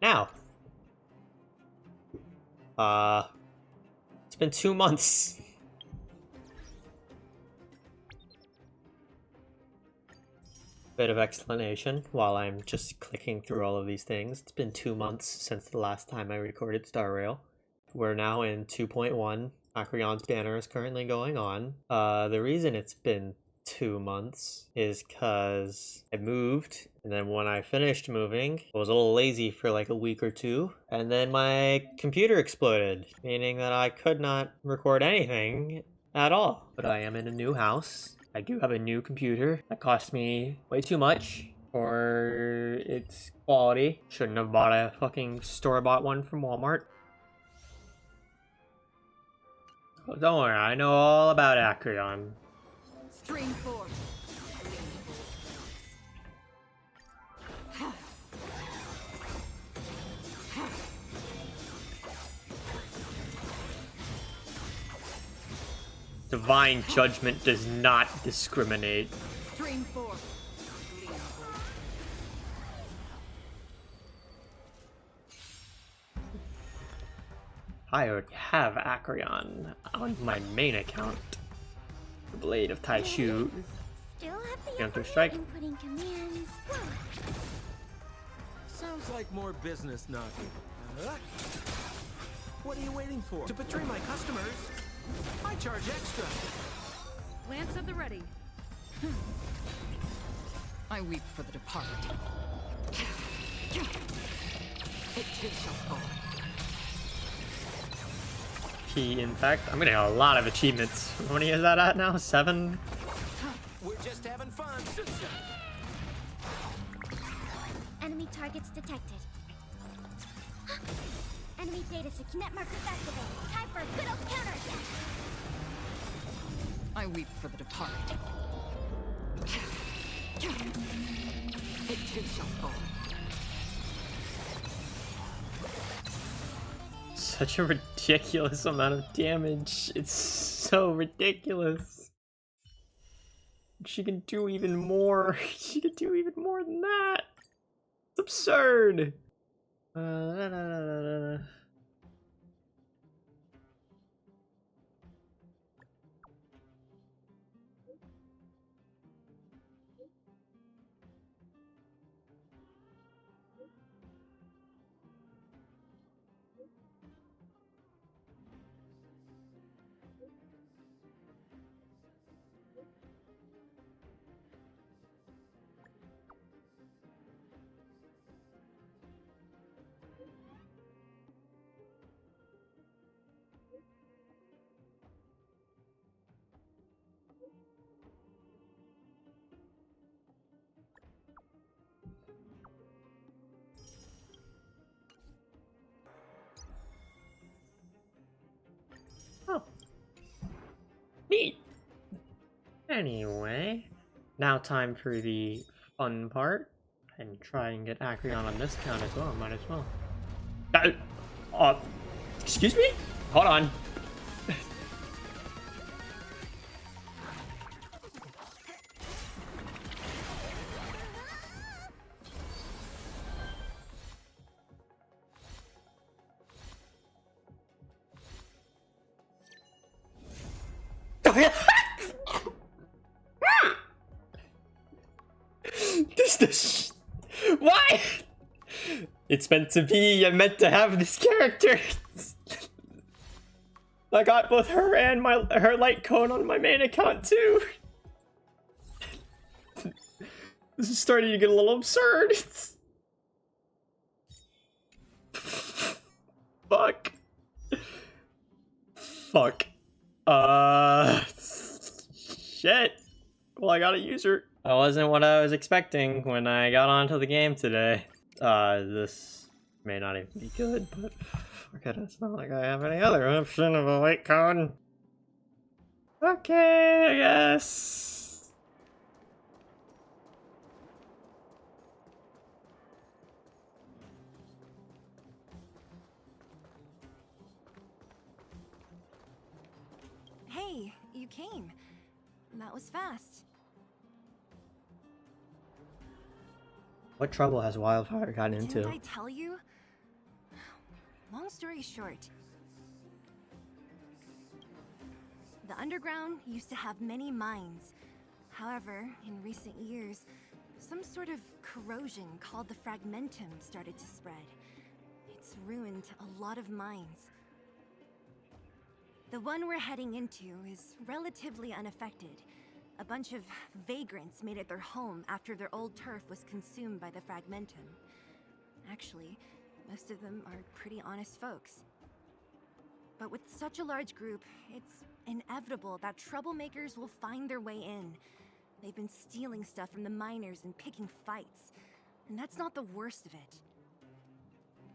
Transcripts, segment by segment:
Now, it's been 2 months. Bit of explanation while I'm just clicking through all of these things. It's been 2 months since the last time I recorded Star Rail. We're now in 2.1. Acreon's banner is currently going on. The reason it's been 2 months is because I moved, and then when I finished moving, I was a little lazy for like a week or two, and then my computer exploded, meaning that I could not record anything at all. But I am in a new house. I do have a new computer that cost me way too much for its quality. Shouldn't have bought a fucking store-bought one from Walmart. Oh, don't worry, I know all about Acreon. String force. Divine judgment does not discriminate. String force. I already have Acreon on my main account. The Blade of Taishu. Still have the Counter-Strike. inputting commands. Sounds like more business knocking. What are you waiting for? To betray my customers, I charge extra. Lance at the ready. I weep for the departed. It too shall fall. In fact, I'm getting a lot of achievements. How many is that at now? 7? We're just having fun. Enemy targets detected. Enemy data net markers activated. Time for a good old counterattack. I weep for the departed. It too shall fall. Such a ridiculous amount of damage. It's so ridiculous. She can do even more. She can do even more than that. It's absurd. Oh. Neat. Anyway, now time for the fun part. And try and get Acreon on this count as well. Might as well. Excuse me? Hold on. This why? It's meant to be. I'm meant to have this character. I got both her and her light cone on my main account too. This is starting to get a little absurd. Fuck. Fuck. Shit. Well, I gotta use her. That wasn't what I was expecting when I got onto the game today. This may not even be good, but fuck it, it's not like I have any other option of a light cone. Okay, I guess. you came. That was fast. What trouble has Wildfire gotten Didn't into? I tell you? Long story short, the underground used to have many mines. However, in recent years, some sort of corrosion called the fragmentum started to spread. It's ruined a lot of mines. The one we're heading into is relatively unaffected. A bunch of vagrants made it their home after their old turf was consumed by the fragmentum. Actually, most of them are pretty honest folks. But with such a large group, it's inevitable that troublemakers will find their way in. They've been stealing stuff from the miners and picking fights. And that's not the worst of it.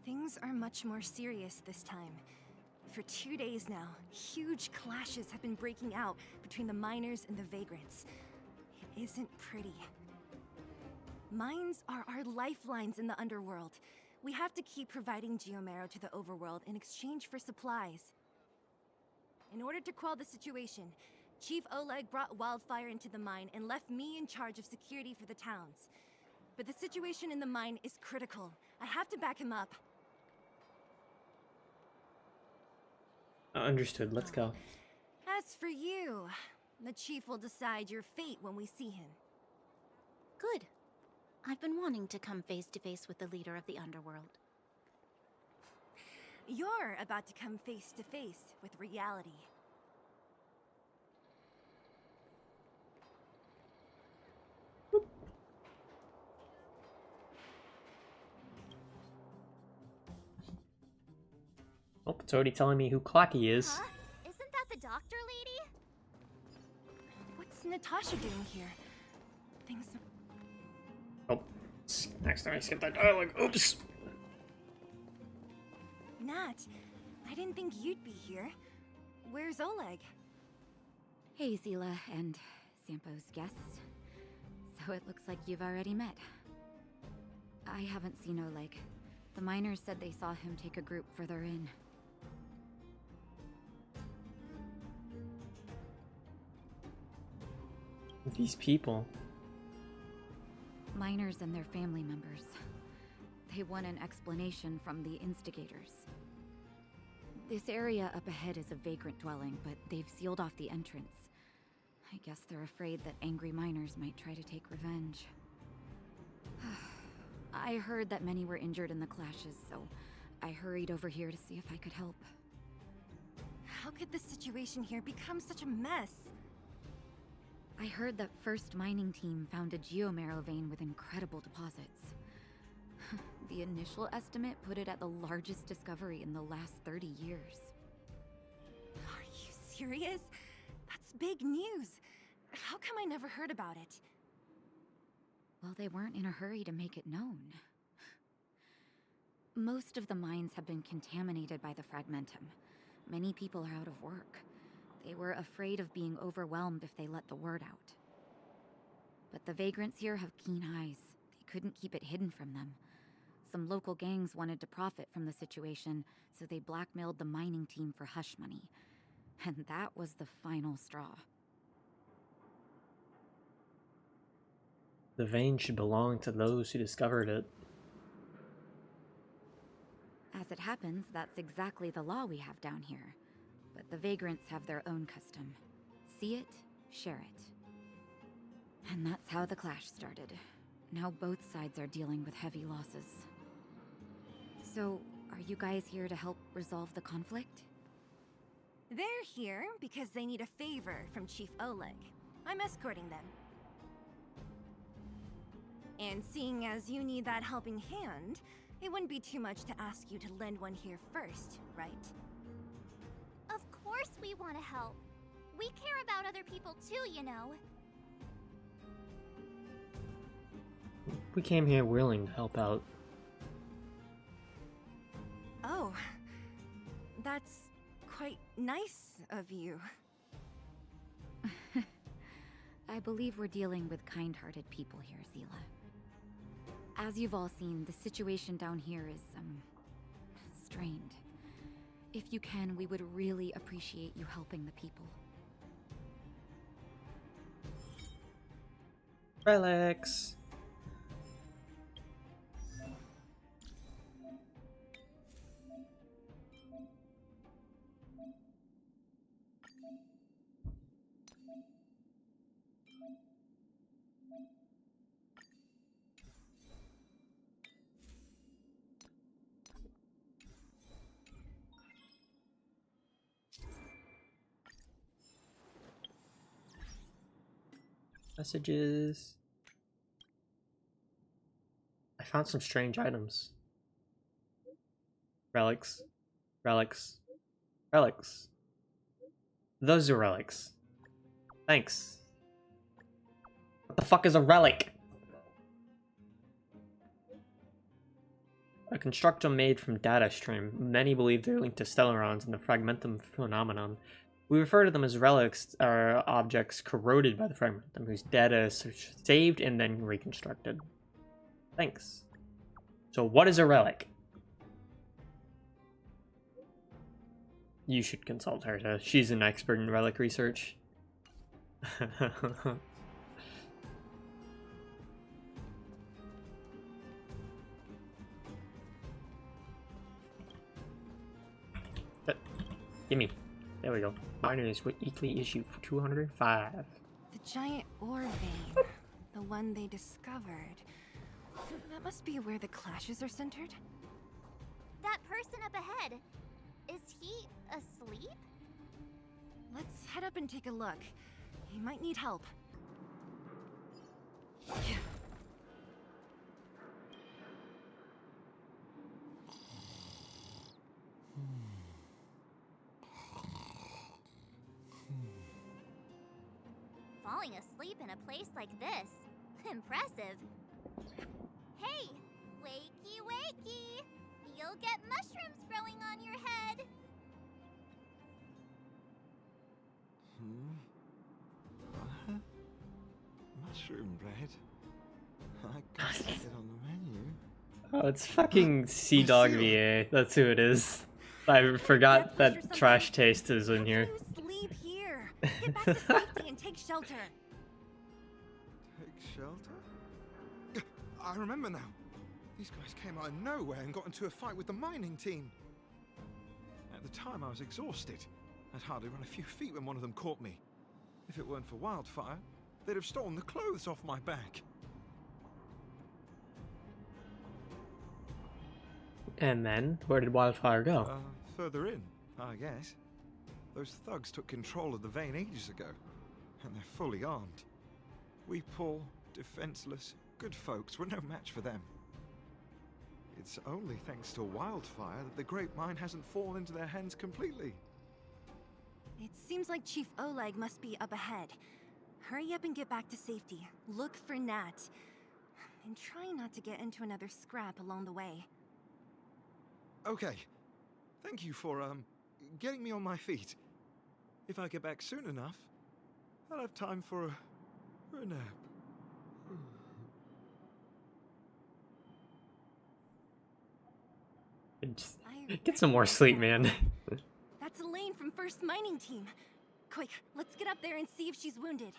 Things are much more serious this time. For 2 days now, huge clashes have been breaking out between the miners and the vagrants. It isn't pretty. Mines are our lifelines in the underworld. We have to keep providing Geomarrow to the overworld in exchange for supplies. In order to quell the situation, Chief Oleg brought Wildfire into the mine and left me in charge of security for the towns. But the situation in the mine is critical. I have to back him up. Understood, let's go. As for you, the Chief will decide your fate when we see him. Good. I've been wanting to come face to face with the leader of the underworld. You're about to come face to face with reality. Oh, it's already telling me who Clocky is. Huh? Isn't that the doctor lady? What's Natasha doing here? Things... Oh, next time I skip that dialogue. Oops. Nat, I didn't think you'd be here. Where's Oleg? Hey, Zila and Sampo's guests. So it looks like you've already met. I haven't seen Oleg. The miners said they saw him take a group further in. These people. Miners and their family members. They want an explanation from the instigators. This area up ahead is a vagrant dwelling, but they've sealed off the entrance. I guess they're afraid that angry miners might try to take revenge. I heard that many were injured in the clashes, so I hurried over here to see if I could help. How could the situation here become such a mess? I heard that First Mining Team found a geomarrow vein with incredible deposits. The initial estimate put it at the largest discovery in the last 30 years. Are you serious? That's big news. How come I never heard about it? Well, they weren't in a hurry to make it known. Most of the mines have been contaminated by the fragmentum. Many people are out of work. They were afraid of being overwhelmed if they let the word out. But the vagrants here have keen eyes. They couldn't keep it hidden from them. Some local gangs wanted to profit from the situation, so they blackmailed the mining team for hush money. And that was the final straw. The vein should belong to those who discovered it. As it happens, that's exactly the law we have down here. But the vagrants have their own custom. See it, share it. And that's how the clash started. Now both sides are dealing with heavy losses. So, are you guys here to help resolve the conflict? They're here because they need a favor from Chief Oleg. I'm escorting them. And seeing as you need that helping hand, it wouldn't be too much to ask you to lend one here first, right? Of course we want to help. We care about other people too, you know. We came here willing to help out. Oh, that's quite nice of you. I believe we're dealing with kind-hearted people here, Zila. As you've all seen, the situation down here is, strained. If you can, we would really appreciate you helping the people. Relics. Messages. I found some strange items. Relics. Relics. Relics. Those are relics. Thanks. What the fuck is a relic? A constructor made from data stream. Many believe they're linked to stellarons and the fragmentum phenomenon. We refer to them as relics, or objects corroded by the fragmentum, whose data is saved and then reconstructed. Thanks. So what is a relic? You should consult her. She's an expert in relic research. Gimme. There we go. Binary weekly issue 205. The giant ore vein. The one they discovered. That must be where the clashes are centered. That person up ahead. Is he asleep? Let's head up and take a look. He might need help. Falling asleep in a place like this. Impressive. Hey, wakey wakey! You'll get mushrooms growing on your head. Mushroom bread? I can't see it on the menu. Oh, it's fucking Sea Dog VA. That's who it is. I forgot that Trash Taste is in here. You sleep here. Get back to safety and take shelter. Take shelter? I remember now. These guys came out of nowhere and got into a fight with the mining team. At the time, I was exhausted. I'd hardly run a few feet when one of them caught me. If it weren't for Wildfire, they'd have stolen the clothes off my back. And then, where did Wildfire go? Further in, I guess. Those thugs took control of the vein ages ago, and they're fully armed. We poor, defenseless, good folks were no match for them. It's only thanks to Wildfire that the Great Mine hasn't fallen into their hands completely. It seems like Chief Oleg must be up ahead. Hurry up and get back to safety. Look for Nat. And try not to get into another scrap along the way. Okay. Thank you for, getting me on my feet. If I get back soon enough, I'll have time for a nap. Just get some more sleep, man. That's Elaine from First Mining Team. Quick, let's get up there and see if she's wounded.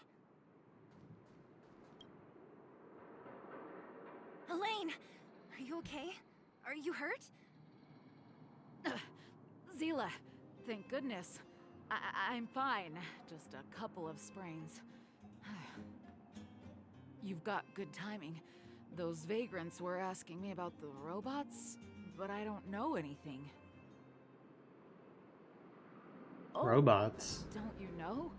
Elaine! Are you okay? Are you hurt? Zila, thank goodness. I'm fine. Just a couple of sprains. You've got good timing. Those vagrants were asking me about the robots, but I don't know anything. Oh, Robots? don't you know?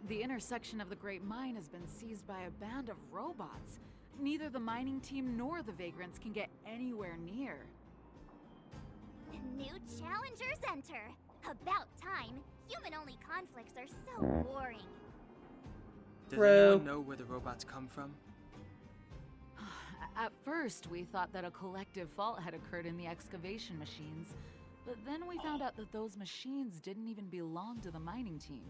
The intersection of the Great Mine has been seized by a band of robots. Neither the mining team nor the vagrants can get anywhere near. New challengers enter. About time. Human-only conflicts are so boring. Does Bro. anyone know where the robots come from? At first, we thought that a collective fault had occurred in the excavation machines, but then we found out that those machines didn't even belong to the mining team.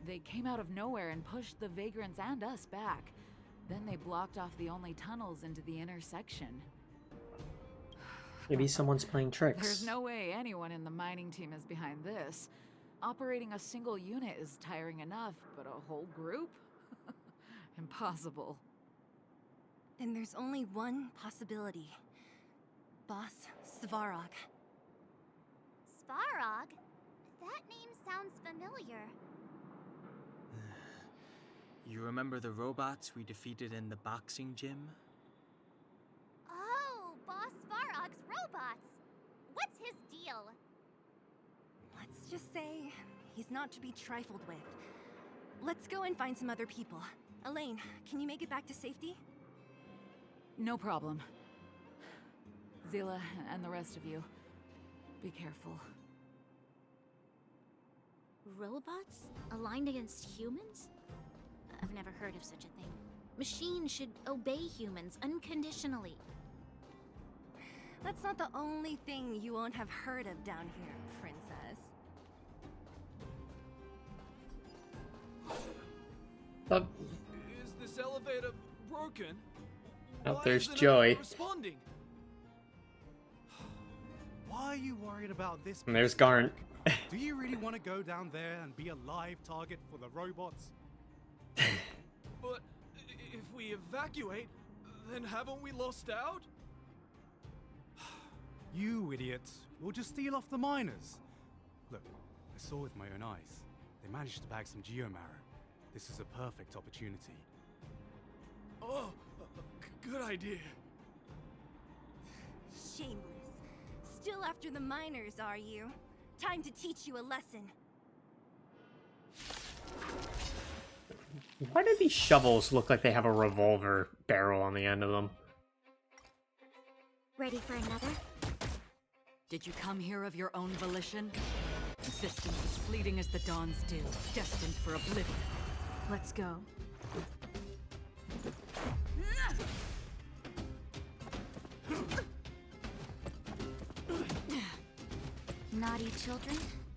They came out of nowhere and pushed the vagrants and us back. Then they blocked off the only tunnels into the intersection. Maybe someone's playing tricks. There's no way anyone in the mining team is behind this. Operating a single unit is tiring enough, but a whole group? Impossible. Then there's only one possibility. Boss Svarog. Svarog? That name sounds familiar. You remember the robots we defeated in the boxing gym? Oh, Boss Svarog's robots! What's his deal? Let's just say he's not to be trifled with. Let's go and find some other people. Elaine, can you make it back to safety? No problem. Zila and the rest of you, be careful. Robots? Aligned against humans? I've never heard of such a thing. Machines should obey humans unconditionally. That's not the only thing you won't have heard of down here, princess. Is this elevator broken? Oh, Why there's isn't Joey. anyone responding? Why are you worried about this? And there's piece of Garnt. work? Do you really want to go down there and be a live target for the robots? But if we evacuate, then haven't we lost out? You idiots! We'll just steal off the miners. Look, I saw with my own eyes. They managed to bag some geomarrow. This is a perfect opportunity. Oh, good idea. Shameless. Still after the miners, are you? Time to teach you a lesson. Why do these shovels look like they have a revolver barrel on the end of them? Ready for another? Did you come here of your own volition? Existence as fleeting as the dawn's dew, destined for oblivion. Let's go. Naughty children,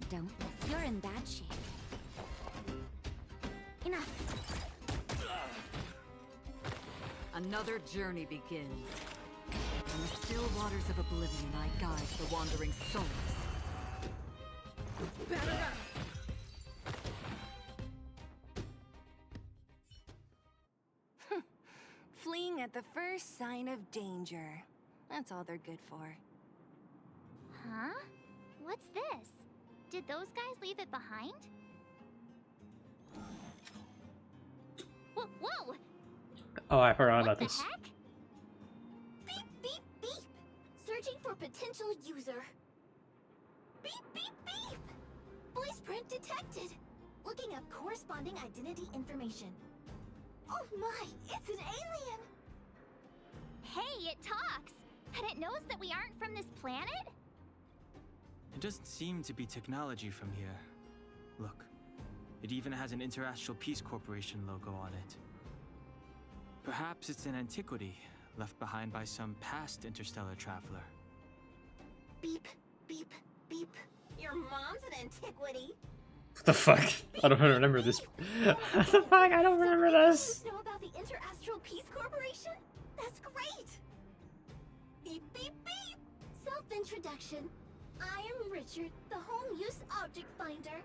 don't miss. You're in bad shape. Enough. Another journey begins. In the still waters of oblivion, I guide the wandering souls. Fleeing at the first sign of danger. That's all they're good for. Huh? What's this? Did those guys leave it behind? Whoa! Oh, I forgot What about the this. heck? Beep, beep, beep! Searching for potential user. Beep, beep, beep! Voice print detected. Looking up corresponding identity information. Oh my, it's an alien! Hey, it talks! And it knows that we aren't from this planet? It doesn't seem to be technology from here. Look, it even has an Interastral Peace Corporation logo on it. Perhaps it's an antiquity left behind by some past interstellar traveler. Beep, beep, beep. Your mom's an antiquity. What the fuck? I don't remember this. What the fuck? I don't remember this. You know about the Interastral Peace Corporation? That's great! Beep, beep, beep! Self-introduction. I am Richard, the Home Use Object Finder.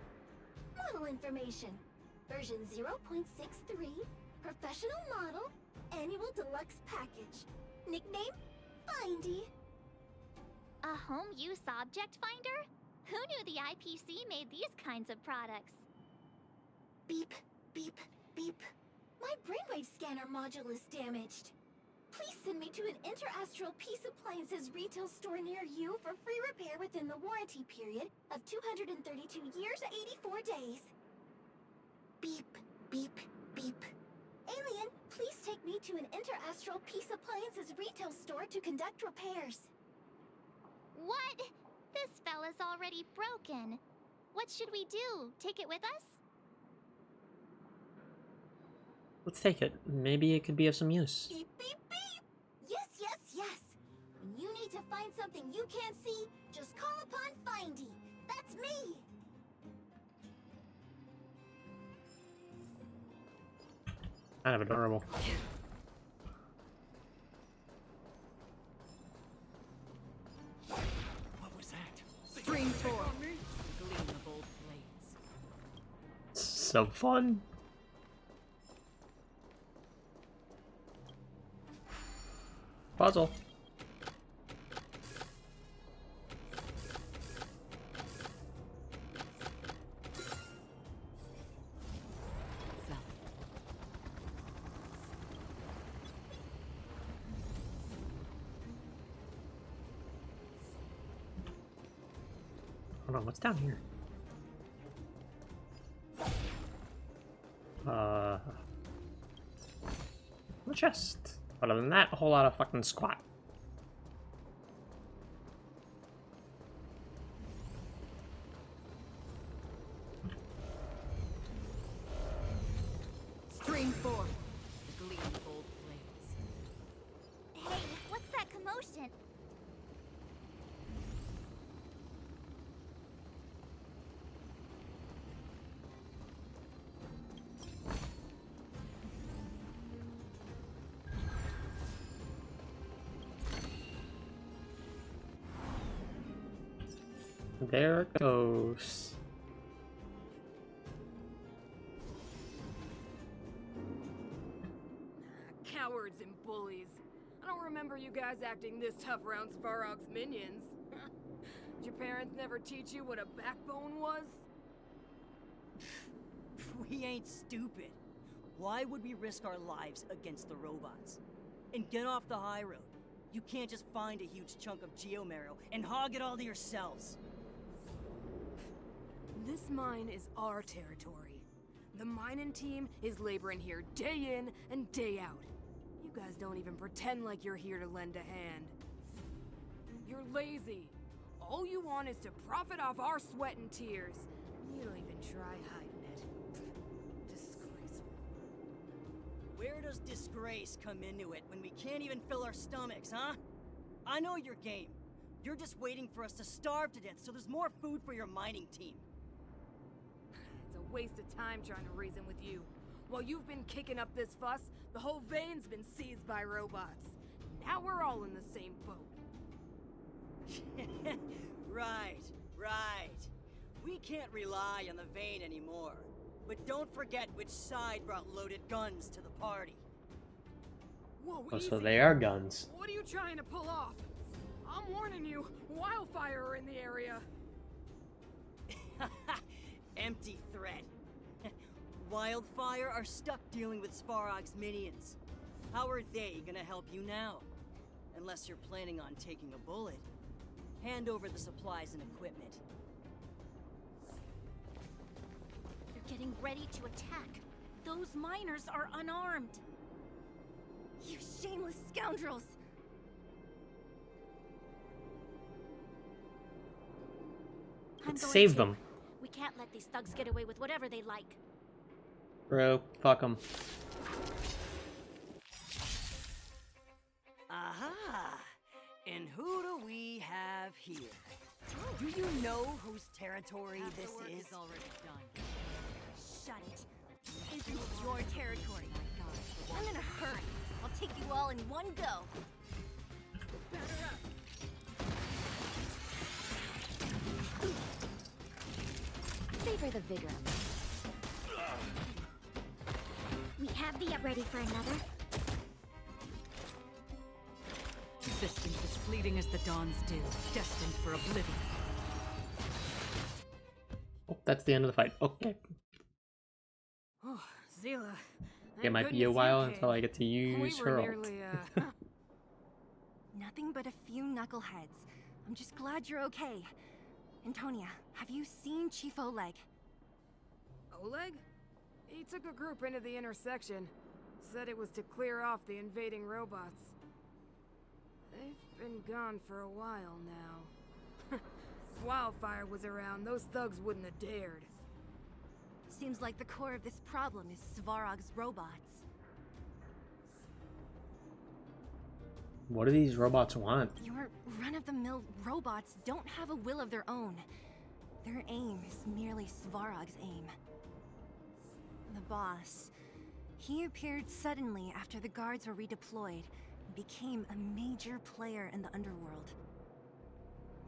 Model information. Version 0.63. Professional model. Annual Deluxe Package. Nickname? Findy. A Home Use Object Finder? Who knew the IPC made these kinds of products? Beep, beep, beep. My brainwave scanner module is damaged. Please send me to an Interastral Peace Appliances retail store near you for free repair within the warranty period of 232 years, 84 days. Beep, beep, beep. Alien, please take me to an Interastral Peace Appliances retail store to conduct repairs. What? This fella's already broken. What should we do? Take it with us? Let's take it. Maybe it could be of some use. Beep, beep, beep! Yes, yes, yes! When you need to find something you can't see, just call upon Findy. That's me! Kind of adorable. What was that? Spring forth. Gleam of old blades. So fun. puzzle. Hold on, what's down here? The chest. Other than that, a whole lot of fucking squat. Stream 4. Gleam gold blades. Hey, what's that commotion? There it goes. Cowards and bullies. I don't remember you guys acting this tough around Svarog's minions. Did your parents never teach you what a backbone was? We ain't stupid. Why would we risk our lives against the robots? And get off the high road. You can't just find a huge chunk of geomarrow and hog it all to yourselves. This mine is our territory. The mining team is laboring here day in and day out. You guys don't even pretend like you're here to lend a hand. You're lazy. All you want is to profit off our sweat and tears. You don't even try hiding it. Disgraceful. Where does disgrace come into it when we can't even fill our stomachs, huh? I know your game. You're just waiting for us to starve to death so there's more food for your mining team. It's a waste of time trying to reason with you. While you've been kicking up this fuss, the whole vein's been seized by robots. Now we're all in the same boat. Right. We can't rely on the vein anymore. But don't forget which side brought loaded guns to the party. Whoa, Oh, so easy. they are guns. What are you trying to pull off? I'm warning you, wildfire are in the area. Empty threat. Wildfire are stuck dealing with Svarog's minions. How are they gonna help you now? Unless you're planning on taking a bullet. Hand over the supplies and equipment. They're getting ready to attack. Those miners are unarmed. You shameless scoundrels! Let's save to. them. We can't let these thugs get away with whatever they like. Bro, fuck them. Aha! And who do we have here? Do you know whose territory this is? already done. Shut it. This is your territory. I'm in a hurry. I'll take you all in one go. Savor the vigor. We have the ready for another. Resistance is fleeting as the dawn's dew, destined for oblivion. Oh, that's the end of the fight. Okay. Oh, Zila. It might be a while until I get to use her ult. Nothing but a few knuckleheads. I'm just glad you're okay. Antonia, have you seen Chief Oleg? Oleg? He took a group into the intersection. Said it was to clear off the invading robots. They've been gone for a while now. If Wildfire was around, those thugs wouldn't have dared. Seems like the core of this problem is Svarog's robots. What do these robots want? Your run-of-the-mill robots don't have a will of their own. Their aim is merely Svarog's aim. The boss. He appeared suddenly after the guards were redeployed and became a major player in the underworld.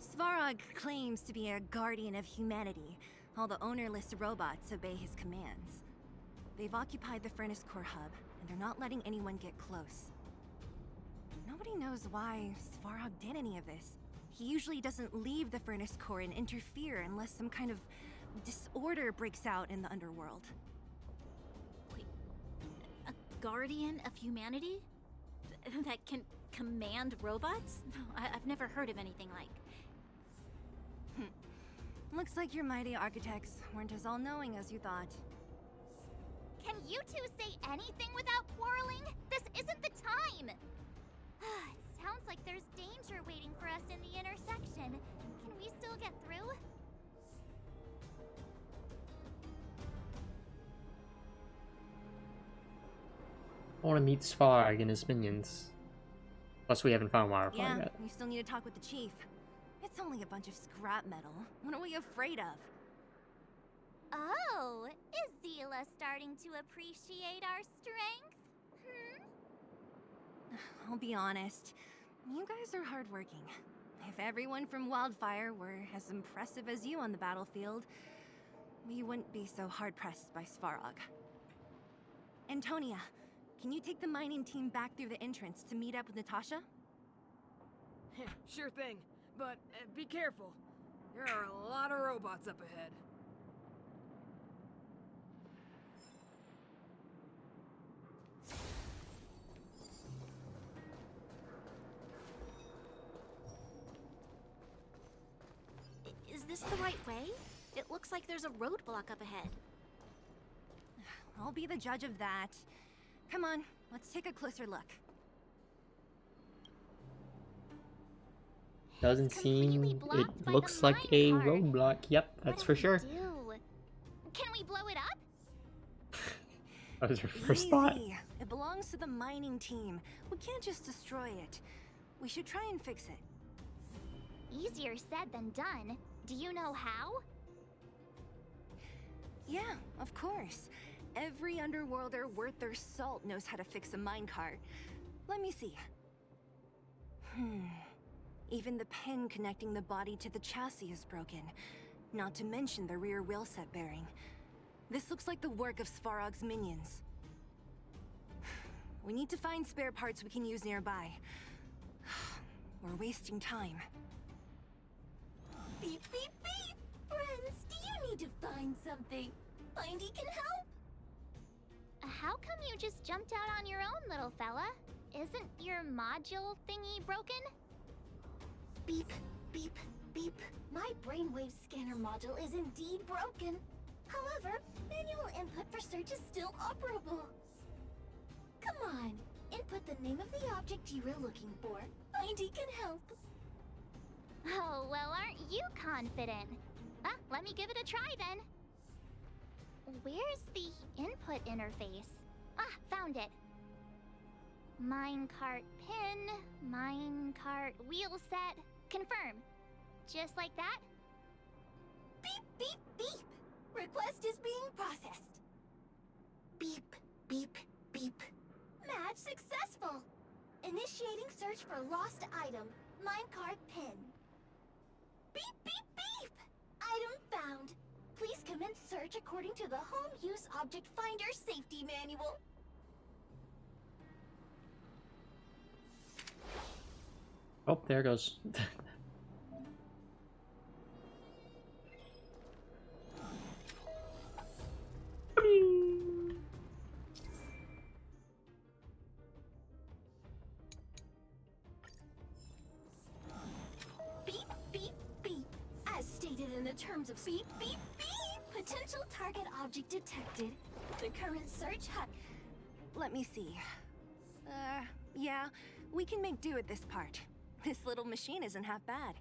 Svarog claims to be a guardian of humanity, while the ownerless robots obey his commands. They've occupied the Furnace Core hub, and they're not letting anyone get close. Nobody knows why Svarog did any of this. He usually doesn't leave the furnace core and interfere unless some kind of disorder breaks out in the underworld. Wait, a guardian of humanity? That can command robots? No, I've never heard of anything like. Looks like your mighty architects weren't as all-knowing as you thought. Can you two say anything without quarreling? This isn't the time! It sounds like there's danger waiting for us in the intersection. Can we still get through? I want to meet Svarog and his minions. Plus, we haven't found Wildfire Yeah, yet. we still need to talk with the chief. It's only a bunch of scrap metal. What are we afraid of? Oh, is Zila starting to appreciate our strength? I'll be honest. You guys are hardworking. If everyone from Wildfire were as impressive as you on the battlefield, we wouldn't be so hard-pressed by Svarog. Antonia, can you take the mining team back through the entrance to meet up with Natasha? Sure thing, but be careful. There are a lot of robots up ahead. Is this the right way? It looks like there's a roadblock up ahead. I'll be the judge of that. Come on, let's take a closer look. Doesn't seem... It looks like a roadblock. Yep, that's for sure. Can we blow it up? That was your first thought. Easy. It belongs to the mining team. We can't just destroy it. We should try and fix it. Easier said than done. Do you know how? Yeah, of course. Every underworlder worth their salt knows how to fix a minecart. Let me see. Even the pin connecting the body to the chassis is broken. Not to mention the rear wheel set bearing. This looks like the work of Svarog's minions. We need to find spare parts we can use nearby. We're wasting time. Beep, beep, beep! Friends, do you need to find something? Findy can help? How come you just jumped out on your own, little fella? Isn't your module thingy broken? Beep, beep, beep. My brainwave scanner module is indeed broken. However, manual input for search is still operable. Come on, input the name of the object you were looking for. Findy can help. Oh, well, aren't you confident? Let me give it a try then. Where's the input interface? Found it. Minecart pin, minecart wheel set, confirm. Just like that? Beep, beep, beep. Request is being processed. Beep, beep, beep. Match successful. Initiating search for lost item, minecart pin. Beep, beep, beep. Item found. Please commence search according to the Home Use Object Finder Safety Manual. Oh, there it goes. Beep, beep, beep. As stated in the terms of beep, beep, beep. Potential target object detected. The current search hut. Let me see. Yeah, we can make do with this part. This little machine isn't half bad.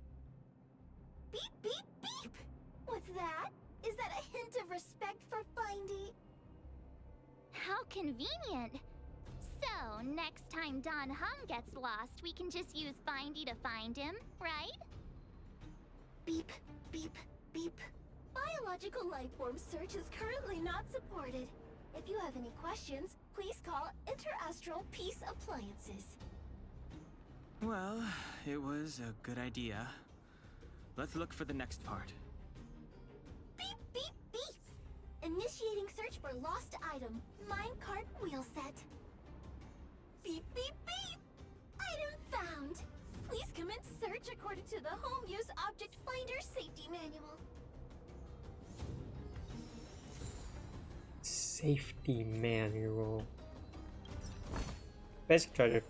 Beep, beep, beep. What's that? Is that a hint of respect for Findy? How convenient. So, next time Don Hum gets lost, we can just use Findy to find him, right? Beep, beep, beep. Biological life form search is currently not supported. If you have any questions, please call Interastral Peace Appliances. Well, it was a good idea. Let's look for the next part. Beep, beep, beep. Initiating search for lost item, minecart wheel set. Beep, beep, beep. Item found. Please commence search according to the Home Use Object Finder Safety Manual. Safety manual. Basic treasure.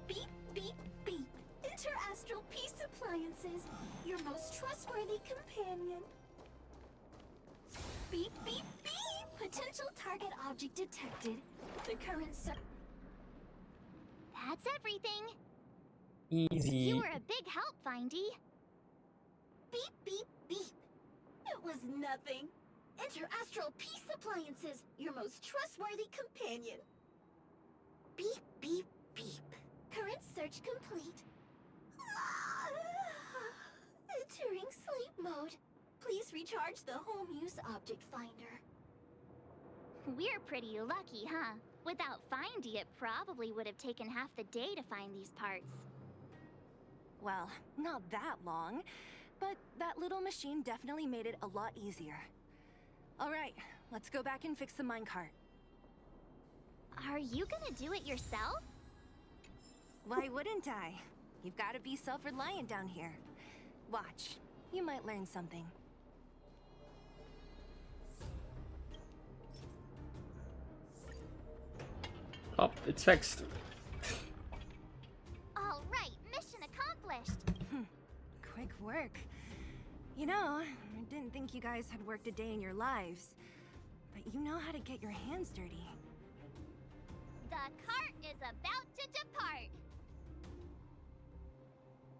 Beep, beep, beep. Interastral Peace Appliances, your most trustworthy companion. Beep, beep, beep. Potential target object detected. The current That's everything. Easy. You were a big help, Findy. Beep, beep, beep. It was nothing. Interastral Peace Appliances, your most trustworthy companion. Beep, beep, beep. Current search complete. Entering sleep mode. Please recharge the Home Use Object Finder. We're pretty lucky, huh? Without Findy, it probably would have taken half the day to find these parts. Well, not that long, but that little machine definitely made it a lot easier. All right, let's go back and fix the minecart. Are you gonna do it yourself? Why wouldn't I? You've got to be self-reliant down here. Watch, you might learn something. Oh, it's fixed. All right, mission accomplished. Quick work. You know, I didn't think you guys had worked a day in your lives, but you know how to get your hands dirty. The cart is about to depart.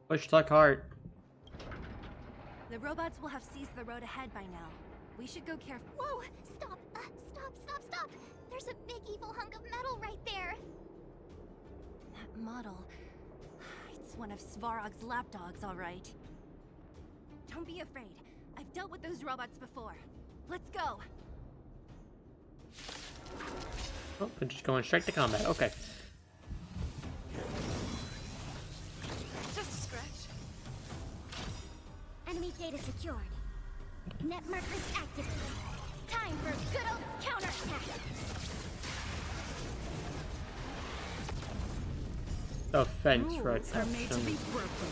Push the cart. The robots will have seized the road ahead by now. We should go careful. Whoa! Stop! Stop! There's a big evil hunk of metal right there. That model. It's one of Svarog's lapdogs, all right. Don't be afraid. I've dealt with those robots before. Let's go. Oh, they're just going straight to combat. Okay. Just a scratch. Enemy data secured. Net markers activated. Time for good old counterattack. The fence Rules are made to be broken.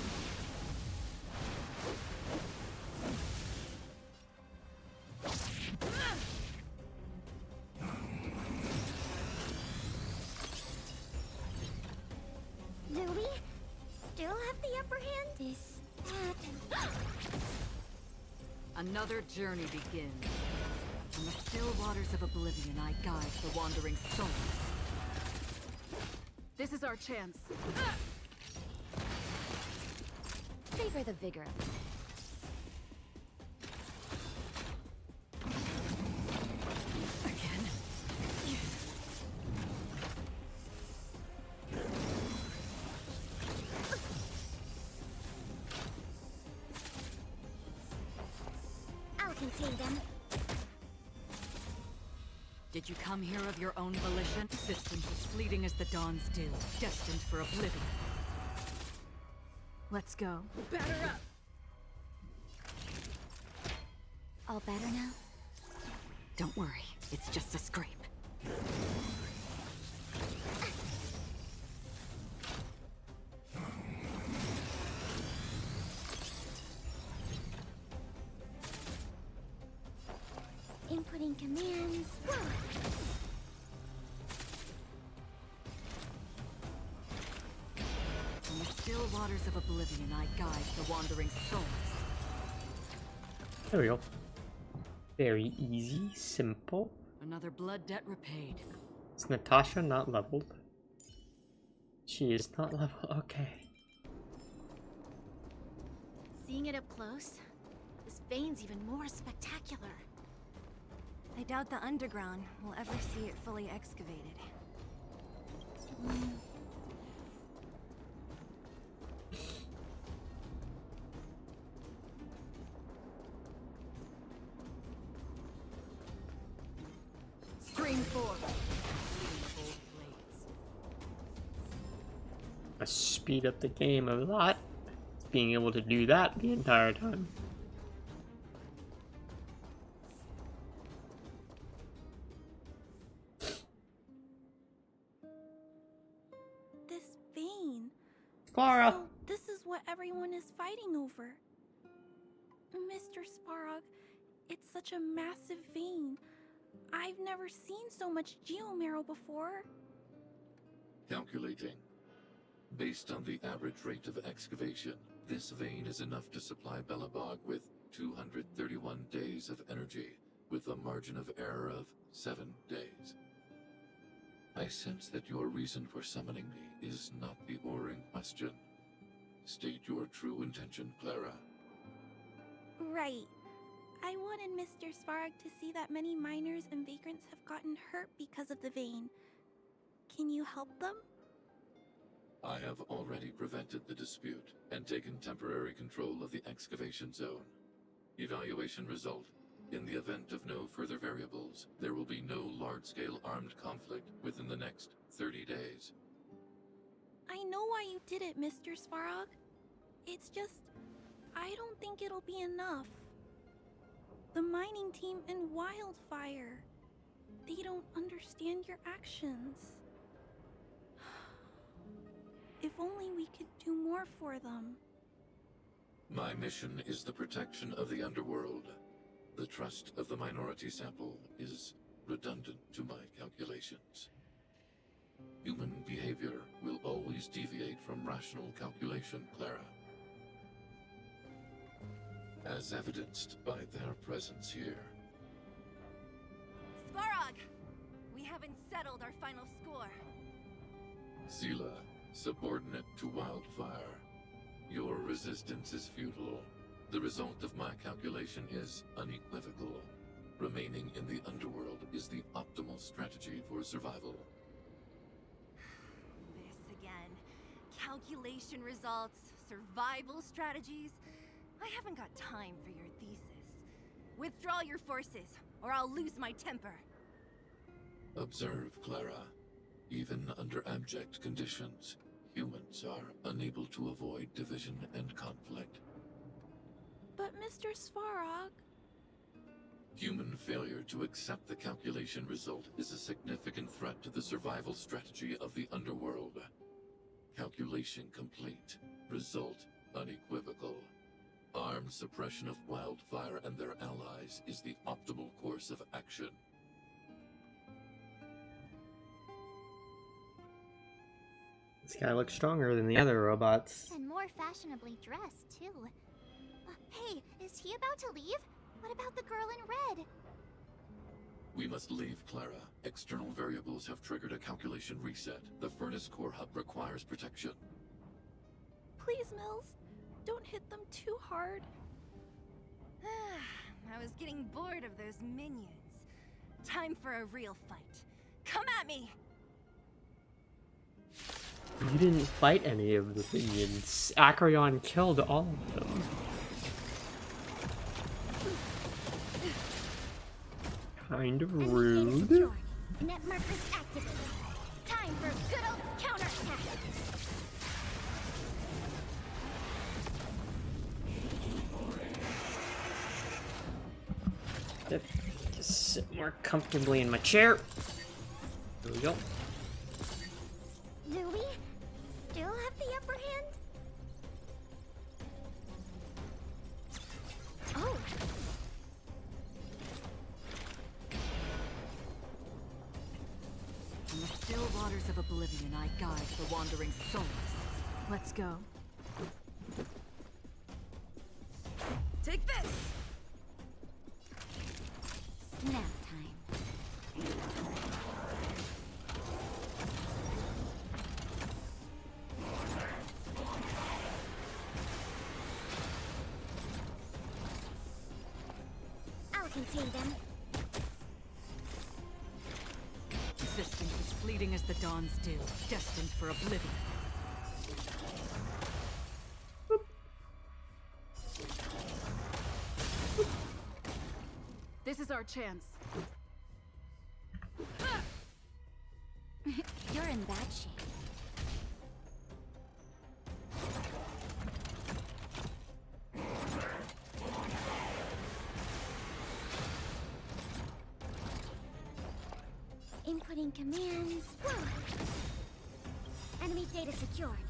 Do we still have the upper hand? Is that... Another journey begins. In the still waters of oblivion, I guide the wandering souls. This is our chance. Savor the vigor of it. Again. I'll contain them. Did you come here of your own volition? Existence as fleeting as the dawn's dew, destined for oblivion. Let's go. Batter up. All better now? Don't worry, it's just a scrape. Inputting commands. In the still waters of oblivion, I guide the wandering souls. There we go. Very easy, simple. Another blood debt repaid. Is Natasha not leveled? She is not leveled. Okay. Seeing it up close, this vein's even more spectacular. I doubt the underground will ever see it fully excavated. Stream forward. I speed up the game a lot. Being able to do that the entire time. Clara! So this is what everyone is fighting over. Mr. Svarog, it's such a massive vein. I've never seen so much geomarrow before. Calculating. Based on the average rate of excavation, this vein is enough to supply Belobog with 231 days of energy, with a margin of error of 7 days. I sense that your reason for summoning me is not the ore in question. State your true intention, Clara. Right. I wanted Mr. Svarog to see that many miners and vagrants have gotten hurt because of the vein. Can you help them? I have already prevented the dispute and taken temporary control of the excavation zone. Evaluation result. In the event of no further variables, there will be no large-scale armed conflict within the next 30 days. I know why you did it, Mr. Svarog. It's just, I don't think it'll be enough. The mining team and Wildfire, they don't understand your actions. If only we could do more for them. My mission is the protection of the underworld. The trust of the minority sample is redundant to my calculations. Human behavior will always deviate from rational calculation, Clara. As evidenced by their presence here. Svarog! We haven't settled our final score. Sela, subordinate to Wildfire. Your resistance is futile. The result of my calculation is unequivocal. Remaining in the underworld is the optimal strategy for survival. This again. Calculation results, survival strategies. I haven't got time for your thesis. Withdraw your forces, or I'll lose my temper. Observe, Clara. Even under abject conditions, humans are unable to avoid division and conflict. But Mr. Svarog... Human failure to accept the calculation result is a significant threat to the survival strategy of the underworld. Calculation complete. Result unequivocal. Armed suppression of Wildfire and their allies is the optimal course of action. This guy looks stronger than the other robots. And more fashionably dressed, too. Hey, is he about to leave? What about the girl in red? We must leave, Clara. External variables have triggered a calculation reset. The furnace core hub requires protection. Please, Mills. Don't hit them too hard. I was getting bored of those minions. Time for a real fight. Come at me! You didn't fight any of the minions. Acreon killed all of them. Kind of rude. Net markers activated. Time for a good old counterattack. Just sit more comfortably in my chair. There we go. Do we still have the upper hand? Oh. In the still waters of oblivion, I guide the wandering souls. Let's go. Take this! Nap time. I'll contain them. Resistance is fleeting as the dawn's dew, destined for oblivion. This is our chance. You're in bad shape. Inputting commands. Whoa. Enemy data secured.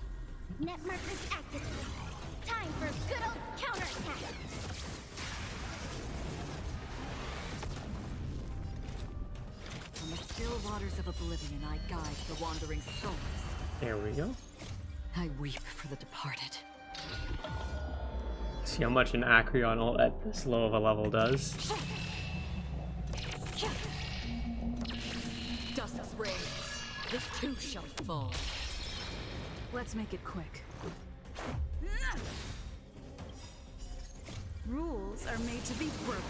Net markers activated. Time for good old counterattack. From the still waters of oblivion, I guide the wandering souls. There we go. I weep for the departed. See how much an Acreon ult at this low of a level does. Dusk's rays, this too shall fall. Let's make it quick. Rules are made to be broken.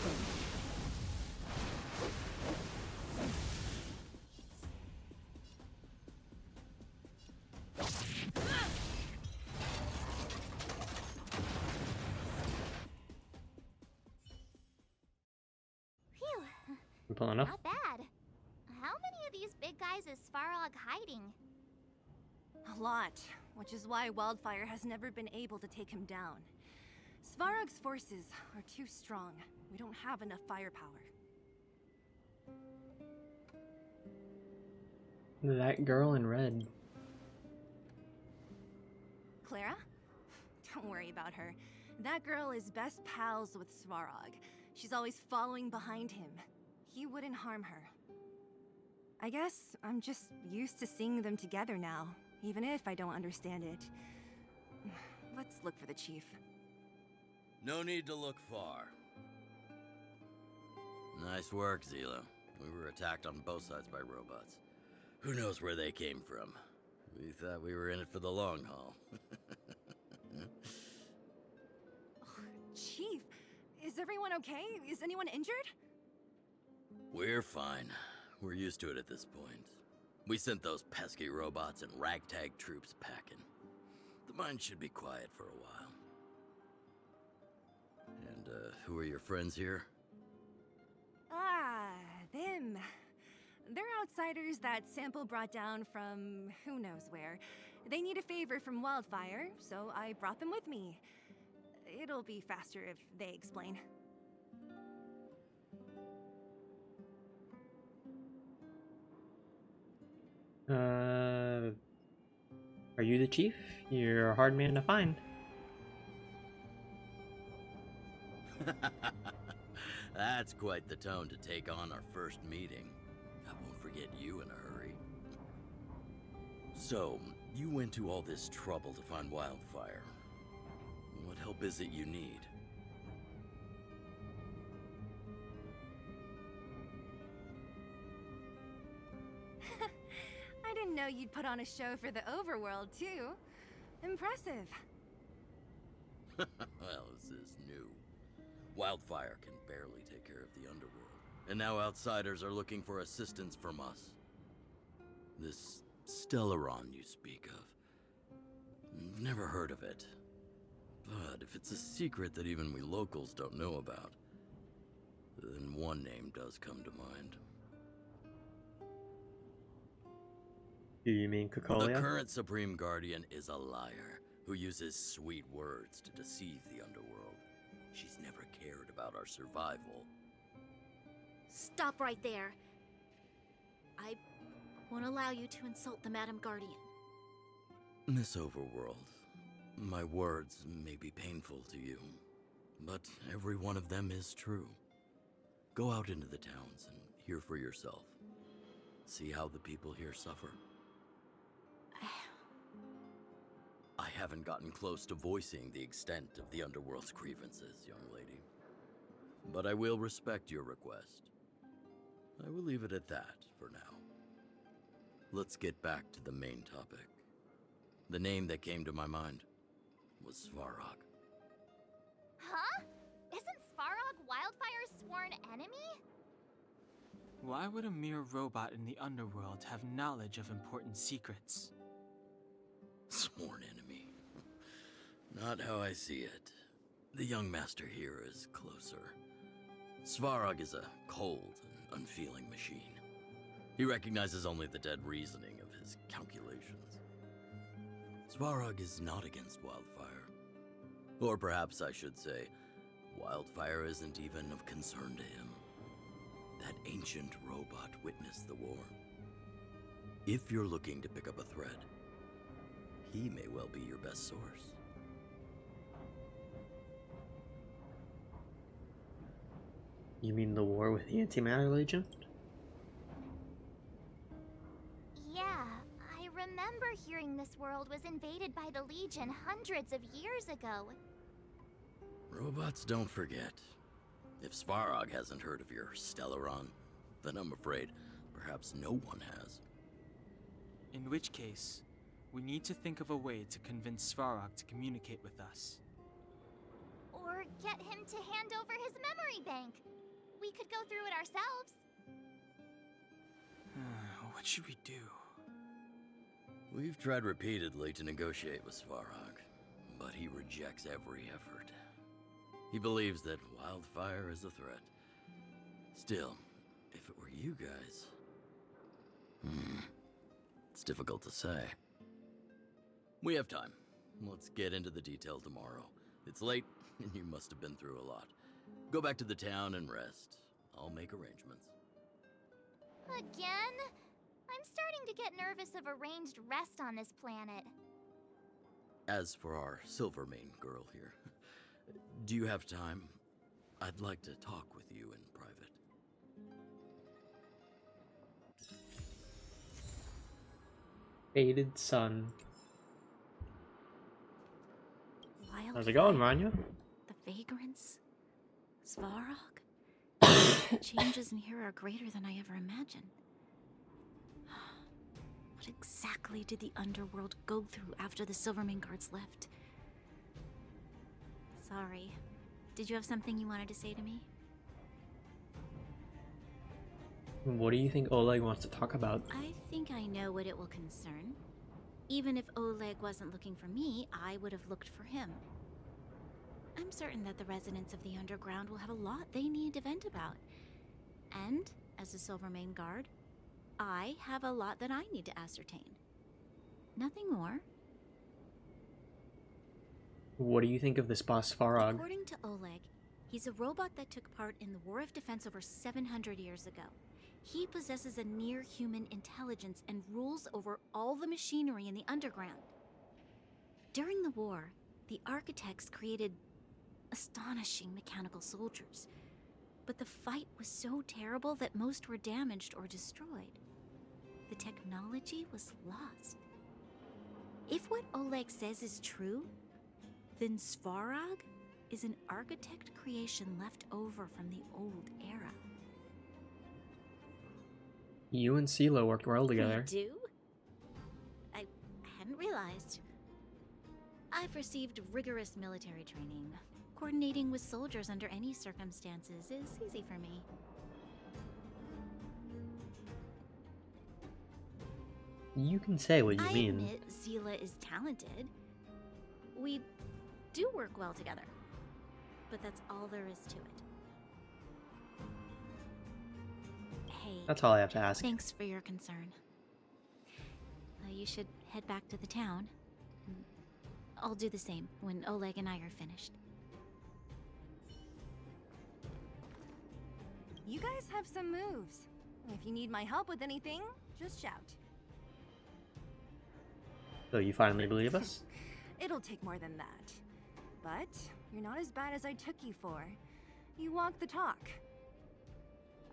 Phew. Pulling up. Not bad. How many of these big guys is Svarog hiding? A lot, which is why Wildfire has never been able to take him down. Svarog's forces are too strong. We don't have enough firepower. That girl in red. Clara? Don't worry about her. That girl is best pals with Svarog. She's always following behind him. He wouldn't harm her. I guess I'm just used to seeing them together now, even if I don't understand it. Let's look for the chief. No need to look far. Nice work, Zila. We were attacked on both sides by robots. Who knows where they came from? We thought we were in it for the long haul. Chief, is everyone okay? Is anyone injured? We're fine. We're used to it at this point. We sent those pesky robots and ragtag troops packing. The mine should be quiet for a while. And, who are your friends here? Ah, them. They're outsiders that Sample brought down from who knows where. They need a favor from Wildfire, so I brought them with me. It'll be faster if they explain. Are you the chief? You're a hard man to find. That's quite the tone to take on our first meeting. I won't forget you in a hurry. So, you went to all this trouble to find Wildfire. What help is it you need? I didn't know you'd put on a show for the overworld, too. Impressive. Well, this is new. Wildfire can barely take care of the underworld. And now outsiders are looking for assistance from us. This Stellaron you speak of. I've never heard of it. But if it's a secret that even we locals don't know about, then one name does come to mind. Do you mean Cocolia? The current Supreme Guardian is a liar who uses sweet words to deceive the underworld. She's never cared about our survival. Stop right there. I won't allow you to insult the Madam Guardian. Miss Overworld, my words may be painful to you, but every one of them is true. Go out into the towns and hear for yourself. See how the people here suffer. I haven't gotten close to voicing the extent of the underworld's grievances, young lady. But I will respect your request. I will leave it at that for now. Let's get back to the main topic. The name that came to my mind was Svarog. Huh? Isn't Svarog Wildfire's sworn enemy? Why would a mere robot in the underworld have knowledge of important secrets? Sworn enemy. Not how I see it. The young master here is closer. Svarog is a cold and unfeeling machine. He recognizes only the dead reasoning of his calculations. Svarog is not against Wildfire. Or perhaps I should say, Wildfire isn't even of concern to him. That ancient robot witnessed the war. If you're looking to pick up a thread, he may well be your best source. You mean the war with the Antimatter Legion? Yeah, I remember hearing this world was invaded by the Legion hundreds of years ago. Robots don't forget. If Svarog hasn't heard of your Stellaron, then I'm afraid perhaps no one has. In which case, we need to think of a way to convince Svarog to communicate with us. Or get him to hand over his memory bank. We could go through it ourselves. What should we do? We've tried repeatedly to negotiate with Svarog, but he rejects every effort. He believes that wildfire is a threat. Still, if it were you guys... It's difficult to say. We have time. Let's get into the details tomorrow. It's late, and you must have been through a lot. Go back to the town and rest. I'll make arrangements. Again? I'm starting to get nervous of arranged rest on this planet. As for our Silvermane girl here, do you have time? I'd like to talk with you in private. Faded Sun. How's it Wildfire, going, Rania? the vagrants, Svarog. The changes in here are greater than I ever imagined. What exactly did the underworld go through after the Silvermane guards left? Sorry. Did you have something you wanted to say to me? What do you think Oleg wants to talk about? I think I know what it will concern. Even if Oleg wasn't looking for me, I would have looked for him. I'm certain that the residents of the underground will have a lot they need to vent about. And, as a Silvermane guard, I have a lot that I need to ascertain. Nothing more. What do you think of this boss Farog? According to Oleg, he's a robot that took part in the War of Defense over 700 years ago. He possesses a near-human intelligence and rules over all the machinery in the underground. During the war, the architects created astonishing mechanical soldiers. But the fight was so terrible that most were damaged or destroyed. The technology was lost. If what Oleg says is true, then Svarog is an architect creation left over from the old era. You and Sela worked well together. We do? I hadn't realized. I've received rigorous military training. Coordinating with soldiers under any circumstances is easy for me. You can say what you mean. I admit Sela is talented. We do work well together. But that's all there is to it. Hey. That's all I have to ask. Thanks for your concern. You should head back to the town. I'll do the same when Oleg and I are finished. You guys have some moves. If you need my help with anything, just shout. So you finally believe us? It'll take more than that. But you're not as bad as I took you for. You walk the talk.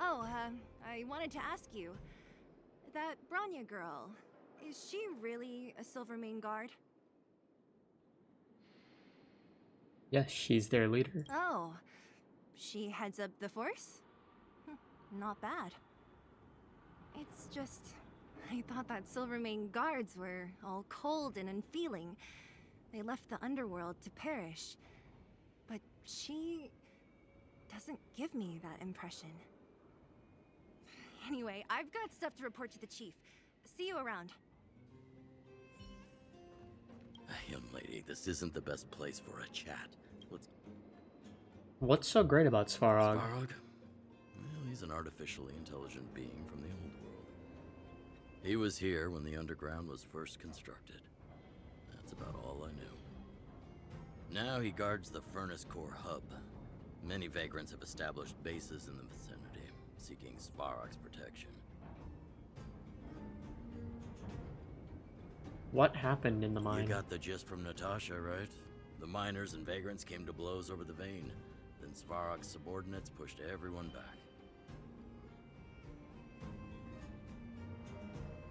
Oh, I wanted to ask you. That Branya girl, is she really a Silvermane guard? Yes, she's their leader. Oh, she heads up the force? Not bad. It's just, I thought that Silvermane guards were all cold and unfeeling. They left the underworld to perish. But she doesn't give me that impression. Anyway, I've got stuff to report to the chief. See you around. Young lady, this isn't the best place for a chat. What's so great about Svarog? Svarog? Well, he's an artificially intelligent being from the old world. He was here when the underground was first constructed. That's about all I knew. Now he guards the Furnace Core hub. Many vagrants have established bases in the vicinity, seeking Svarog's protection. What happened in the You mine? got the gist from Natasha, right? The miners and vagrants came to blows over the vein. Then Svarog's subordinates pushed everyone back.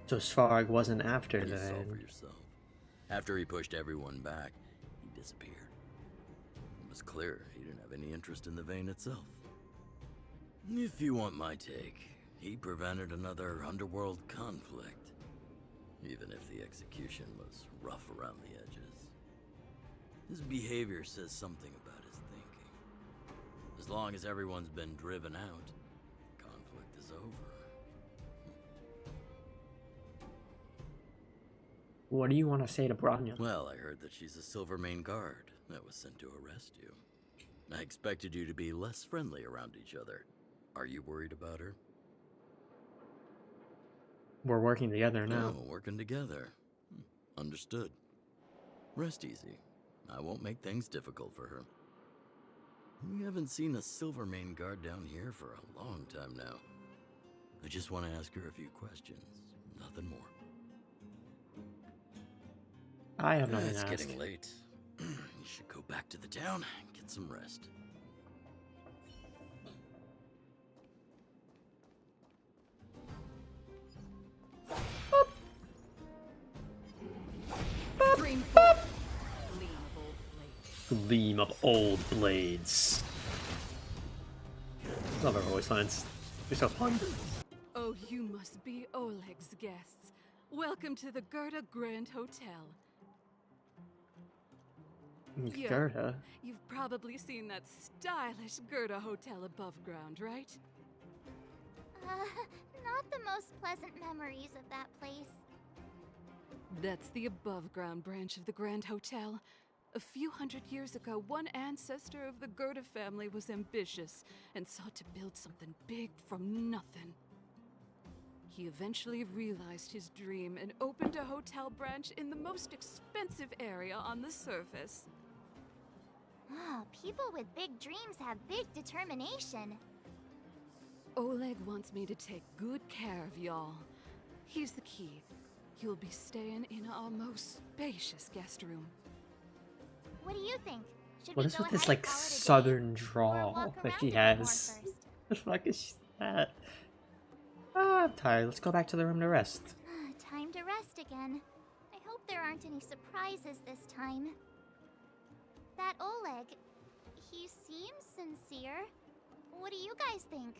So Svarog wasn't after You the saw for vein. yourself. After he pushed everyone back, he disappeared. It was clear he didn't have any interest in the vein itself. If you want my take, he prevented another underworld conflict. Even if the execution was rough around the edges. His behavior says something about his thinking. As long as everyone's been driven out, conflict is over. What do you want to say to Bronya? Well, I heard that she's a Silvermane guard that was sent to arrest you. I expected you to be less friendly around each other. Are you worried about her? We're working together now. Oh, working together. Understood. Rest easy. I won't make things difficult for her. We haven't seen a Silvermane guard down here for a long time now. I just want to ask her a few questions. Nothing more. I have nothing to It's ask. getting late. You should go back to the town and get some rest. Gleam of old blades. Love our voice lines. They're so fun. Oh, you must be Oleg's guests. Welcome to the Gerda Grand Hotel. Yeah, Gerda? you've probably seen that stylish Gerda Hotel above ground, right? Not the most pleasant memories of that place. That's the above-ground branch of the Grand Hotel. A few hundred years ago, one ancestor of the Gerda family was ambitious and sought to build something big from nothing. He eventually realized his dream and opened a hotel branch in the most expensive area on the surface. Ah, people with big dreams have big determination. Oleg wants me to take good care of y'all. Here's the key. You'll be staying in our most spacious guest room. What do you think? Should What we is go with this ahead and like call it a day, southern or drawl walk that around she a bit more has? first? The fuck is that? Ah, I'm tired. Let's go back to the room to rest. Time to rest again. I hope there aren't any surprises this time. That Oleg, he seems sincere. What do you guys think?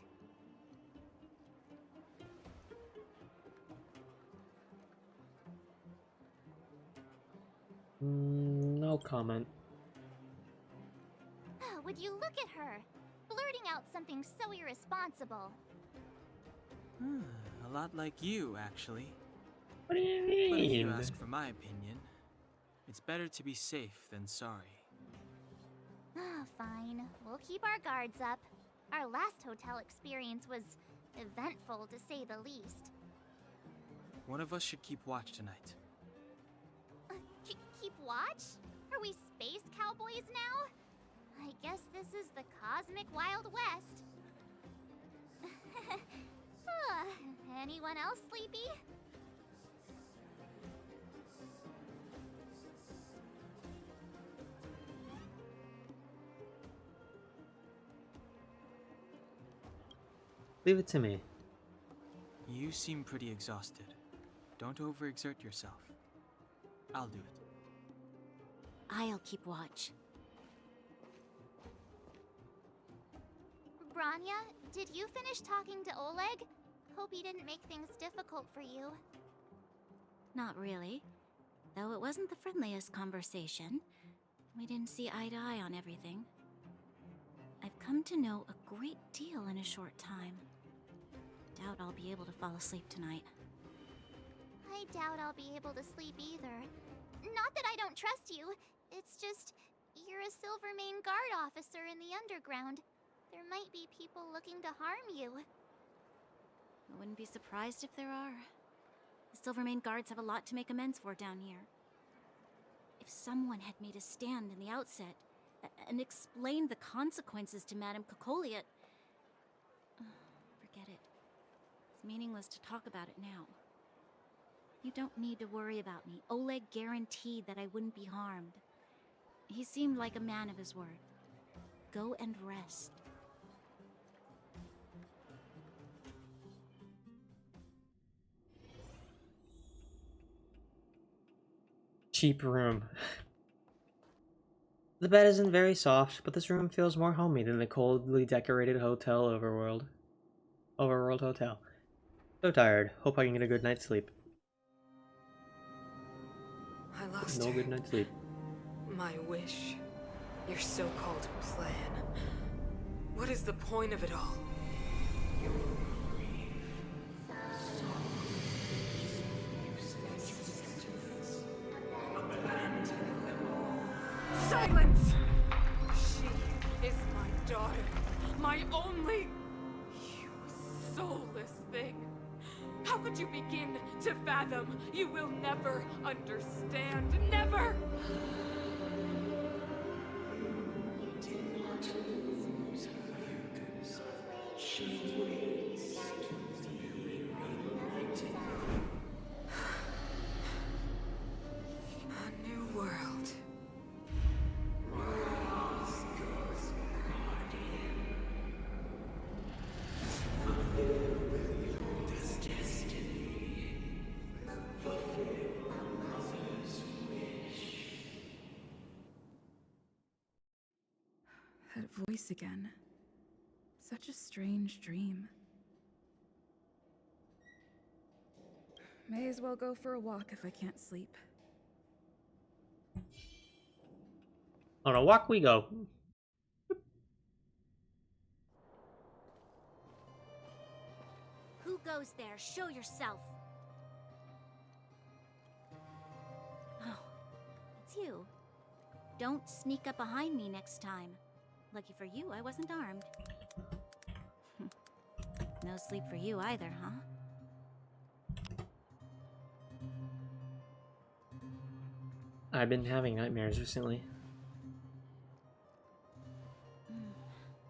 No comment. Would you look at her? Blurting out something so irresponsible. A lot like you, actually. What do you But if you mean? ask for my opinion, it's better to be safe than sorry. Fine. We'll keep our guards up. Our last hotel experience was eventful, to say the least. One of us should keep watch tonight. Keep watch? Are we space cowboys now? I guess this is the cosmic Wild West. Anyone else sleepy? Leave it to me. You seem pretty exhausted. Don't overexert yourself. I'll do it. I'll keep watch. Bronya, did you finish talking to Oleg? Hope he didn't make things difficult for you. Not really. Though it wasn't the friendliest conversation. We didn't see eye to eye on everything. I've come to know a great deal in a short time. Doubt I'll be able to fall asleep tonight. I doubt I'll be able to sleep either. Not that I don't trust you. It's just, you're a Silvermane guard officer in the underground. There might be people looking to harm you. I wouldn't be surprised if there are. The Silvermane guards have a lot to make amends for down here. If someone had made a stand in the outset and explained the consequences to Madame Kokoliet, forget it. It's meaningless to talk about it now. You don't need to worry about me. Oleg guaranteed that I wouldn't be harmed. He seemed like a man of his word. Go and rest. Cheap room. The bed isn't very soft, but this room feels more homey than the coldly decorated hotel Overworld. Overworld Hotel. So tired. Hope I can get a good night's sleep. I lost No her. good night's sleep. My wish. Your so-called plan. What is the point of it all? Silence! She is my daughter. My only... You soulless thing. How could you begin to fathom? You will never understand. Never! A new world. That voice again. Such a strange dream. May as well go for a walk if I can't sleep. On a walk we go. Who goes there? Show yourself. Oh, it's you. Don't sneak up behind me next time. Lucky for you, I wasn't armed. No sleep for you either, huh? I've been having nightmares recently.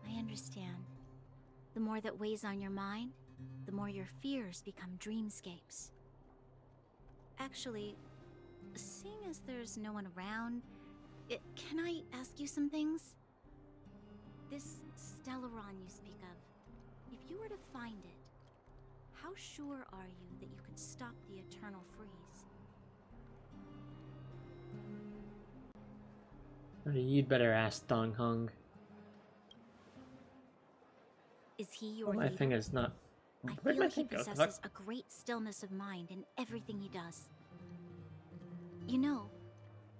I understand. The more that weighs on your mind, the more your fears become dreamscapes. Actually, seeing as there's no one around, can I ask you some things? This Stellaron you speak of, if you were to find it, how sure are you that you could stop the eternal freeze? You'd better ask Dong Hung. Is he your Well, my leader? finger's not. I Where'd feel my like he thing go? possesses a great stillness of mind in everything he does. You know,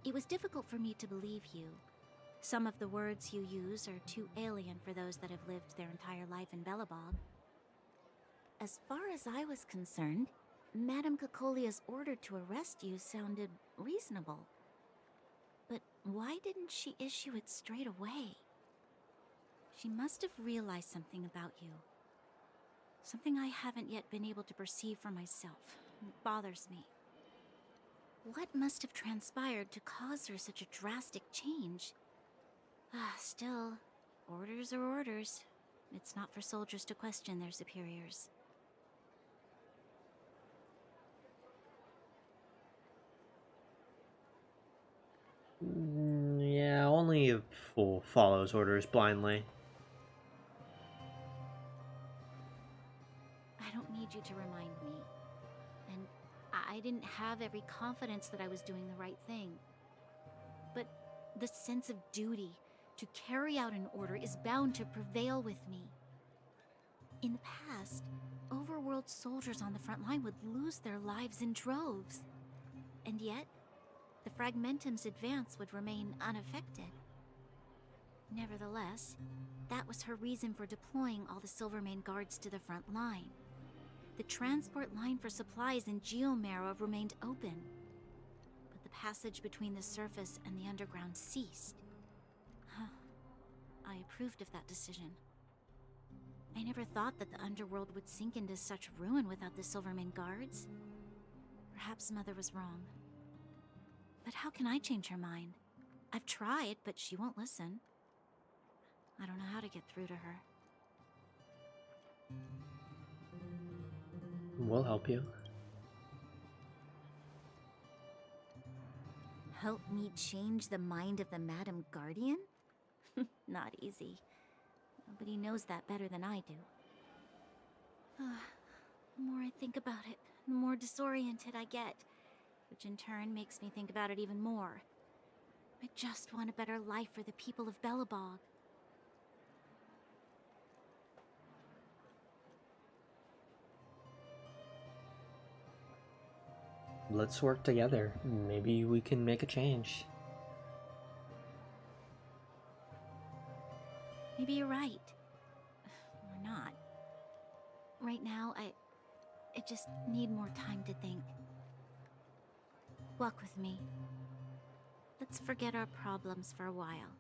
it was difficult for me to believe you. Some of the words you use are too alien for those that have lived their entire life in Belobog. As far as I was concerned, Madame Cocolia's order to arrest you sounded reasonable. But why didn't she issue it straight away? She must have realized something about you. Something I haven't yet been able to perceive for myself. It bothers me. What must have transpired to cause her such a drastic change? Still, orders are orders. It's not for soldiers to question their superiors. Yeah, only a fool follows orders blindly. I don't need you to remind me. And I didn't have every confidence that I was doing the right thing. But the sense of duty to carry out an order is bound to prevail with me. In the past, overworld soldiers on the front line would lose their lives in droves. And yet, the Fragmentum's advance would remain unaffected. Nevertheless, that was her reason for deploying all the Silvermane guards to the front line. The transport line for supplies in Geomera remained open, but the passage between the surface and the underground ceased. I approved of that decision. I never thought that the underworld would sink into such ruin without the Silvermane guards. Perhaps Mother was wrong. But how can I change her mind? I've tried, but she won't listen. I don't know how to get through to her. We'll help you. Help me change the mind of the Madam Guardian? Not easy. Nobody knows that better than I do. The more I think about it, the more disoriented I get, which in turn makes me think about it even more. I just want a better life for the people of Belobog. Let's work together. Maybe we can make a change. Maybe you're right. Or not. Right now, I just need more time to think. Walk with me. Let's forget our problems for a while.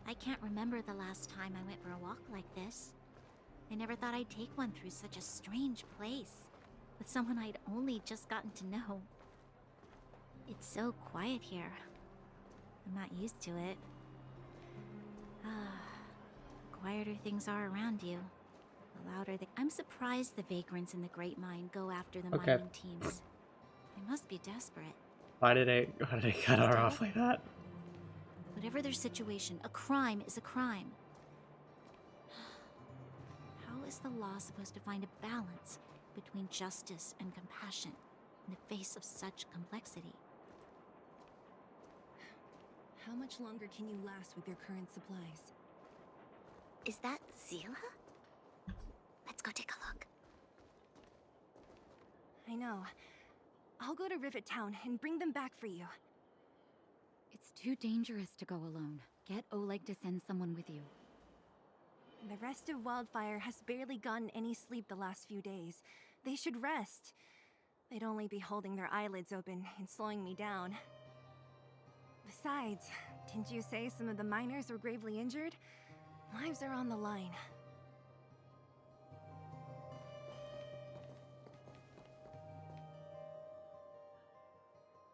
I can't remember the last time I went for a walk like this. I never thought I'd take one through such a strange place, with someone I'd only just gotten to know. It's so quiet here. I'm not used to it. Quieter things are around you, the louder they... I'm surprised the vagrants in the Great Mine go after the mining teams. They must be desperate. Why did I cut her off like that? Whatever their situation, a crime is a crime. How is the law supposed to find a balance between justice and compassion in the face of such complexity? How much longer can you last with your current supplies? Is that Zila? Let's go take a look. I know. I'll go to Rivet Town and bring them back for you. It's too dangerous to go alone. Get Oleg to send someone with you. The rest of Wildfire has barely gotten any sleep the last few days. They should rest. They'd only be holding their eyelids open and slowing me down. Besides, didn't you say some of the miners were gravely injured? Lives are on the line.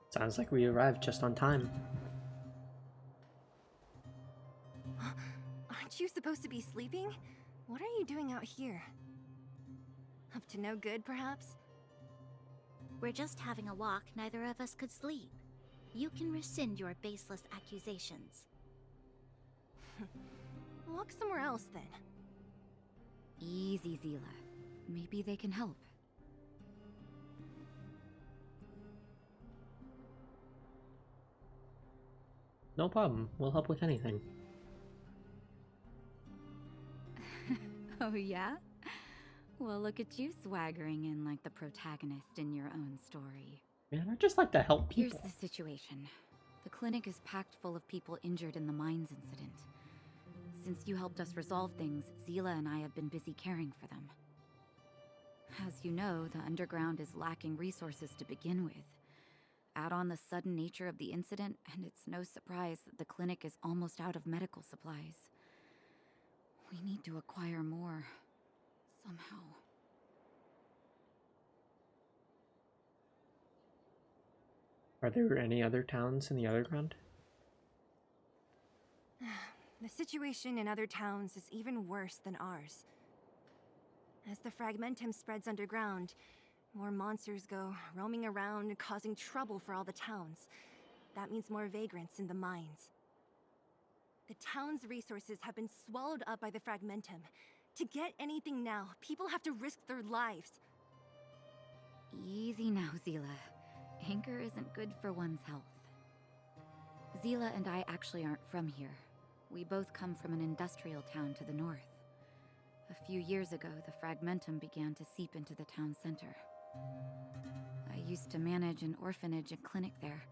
Sounds like we arrived just on time. Aren't you supposed to be sleeping? What are you doing out here? Up to no good, perhaps? We're just having a walk. Neither of us could sleep. You can rescind your baseless accusations. Walk somewhere else, then. Easy, Zila. Maybe they can help. No problem. We'll help with anything. Oh, yeah? Well, look at you swaggering in like the protagonist in your own story. Man, I just like to help people. Here's the situation. The clinic is packed full of people injured in the mines incident. Since you helped us resolve things, Zila and I have been busy caring for them. As you know, the underground is lacking resources to begin with. Add on the sudden nature of the incident, and it's no surprise that the clinic is almost out of medical supplies. We need to acquire more, somehow. Are there any other towns in the underground? The situation in other towns is even worse than ours. As the fragmentum spreads underground, more monsters go roaming around, causing trouble for all the towns. That means more vagrants in the mines. The town's resources have been swallowed up by the fragmentum. To get anything now, people have to risk their lives. Easy now, Zila. Anger isn't good for one's health. Zila and I actually aren't from here. We both come from an industrial town to the north. A few years ago, the fragmentum began to seep into the town center. I used to manage an orphanage and clinic there.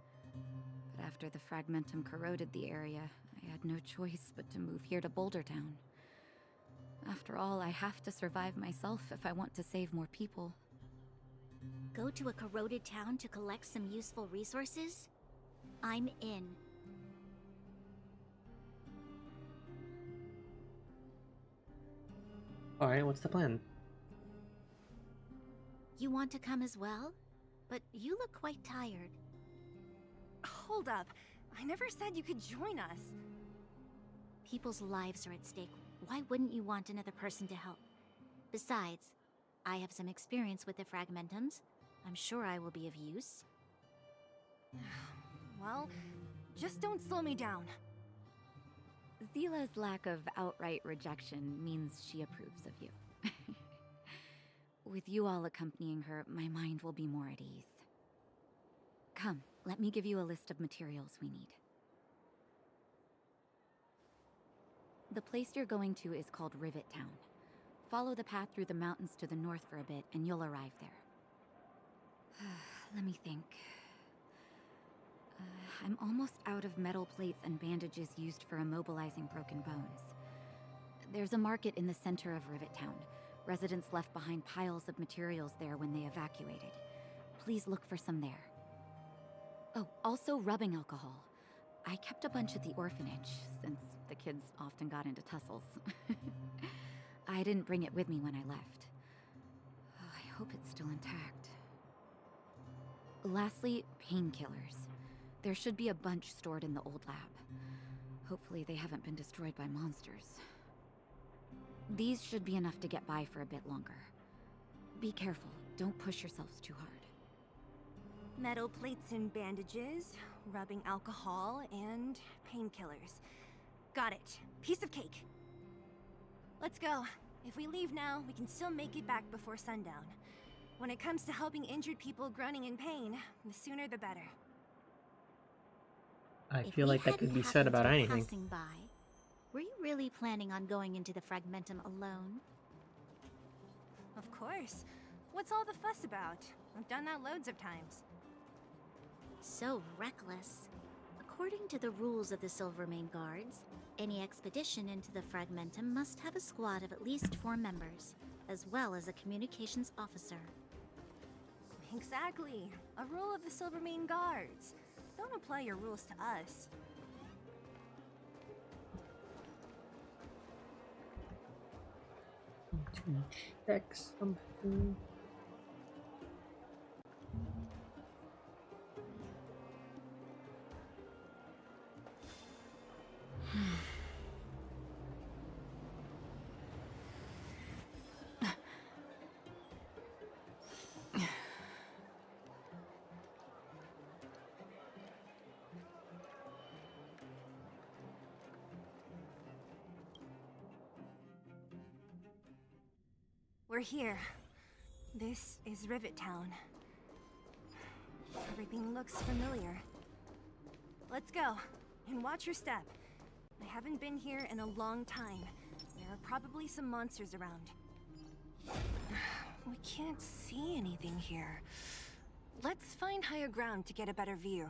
But after the fragmentum corroded the area, I had no choice but to move here to Boulder Town. After all, I have to survive myself if I want to save more people. Go to a corroded town to collect some useful resources? I'm in. Alright, what's the plan? You want to come as well? But you look quite tired. Hold up. I never said you could join us. People's lives are at stake. Why wouldn't you want another person to help? Besides, I have some experience with the Fragmentums. I'm sure I will be of use. Well, just don't slow me down. Zila's lack of outright rejection means she approves of you. With you all accompanying her, my mind will be more at ease. Come, let me give you a list of materials we need. The place you're going to is called Rivet Town. Follow the path through the mountains to the north for a bit, and you'll arrive there. Let me think. I'm almost out of metal plates and bandages used for immobilizing broken bones. There's a market in the center of Rivet Town. Residents left behind piles of materials there when they evacuated. Please look for some there. Oh, also rubbing alcohol. I kept a bunch at the orphanage, since the kids often got into tussles. I didn't bring it with me when I left. I hope it's still intact. Lastly, painkillers. There should be a bunch stored in the old lab. Hopefully they haven't been destroyed by monsters. These should be enough to get by for a bit longer. Be careful, don't push yourselves too hard. Metal plates and bandages, rubbing alcohol, and painkillers. Got it. Piece of cake. Let's go. If we leave now, we can still make it back before sundown. When it comes to helping injured people groaning in pain, the sooner the better. I feel like that could be said about anything. Passing by, were you really planning on going into the Fragmentum alone? Of course. What's all the fuss about? I've done that loads of times. So reckless. According to the rules of the Silvermane Guards, any expedition into the Fragmentum must have a squad of at least 4 members, as well as a communications officer. Exactly. A rule of the Silvermane Guards. Don't apply your rules to us. Check something. We're here. This is Rivet Town. Everything looks familiar. Let's go, and watch your step. I haven't been here in a long time. There are probably some monsters around. We can't see anything here. Let's find higher ground to get a better view.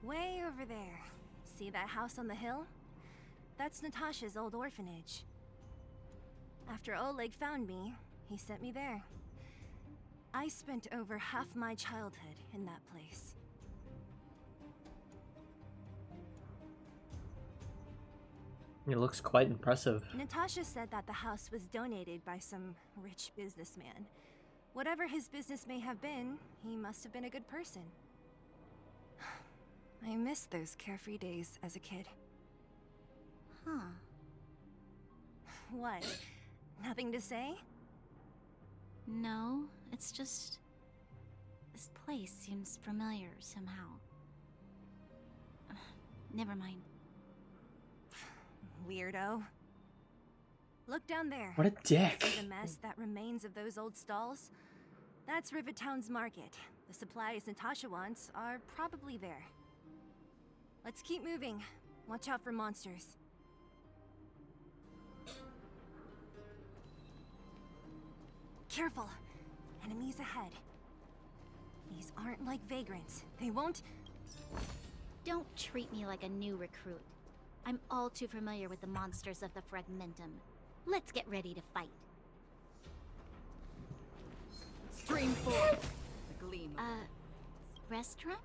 Way over there. See that house on the hill? That's Natasha's old orphanage. After Oleg found me, he sent me there. I spent over half my childhood in that place. It looks quite impressive. Natasha said that the house was donated by some rich businessman. Whatever his business may have been, he must have been a good person. I miss those carefree days as a kid. Huh. What? Nothing to say? No, it's just... this place seems familiar somehow. Never mind. Weirdo. Look down there. What a dick. See the mess that remains of those old stalls? That's Rivet Town's market. The supplies Natasha wants are probably there. Let's keep moving. Watch out for monsters. Careful. Enemies ahead. These aren't like vagrants. They won't... Don't treat me like a new recruit. I'm all too familiar with the monsters of the Fragmentum. Let's get ready to fight. Stream forth. The gleam. Restaurant?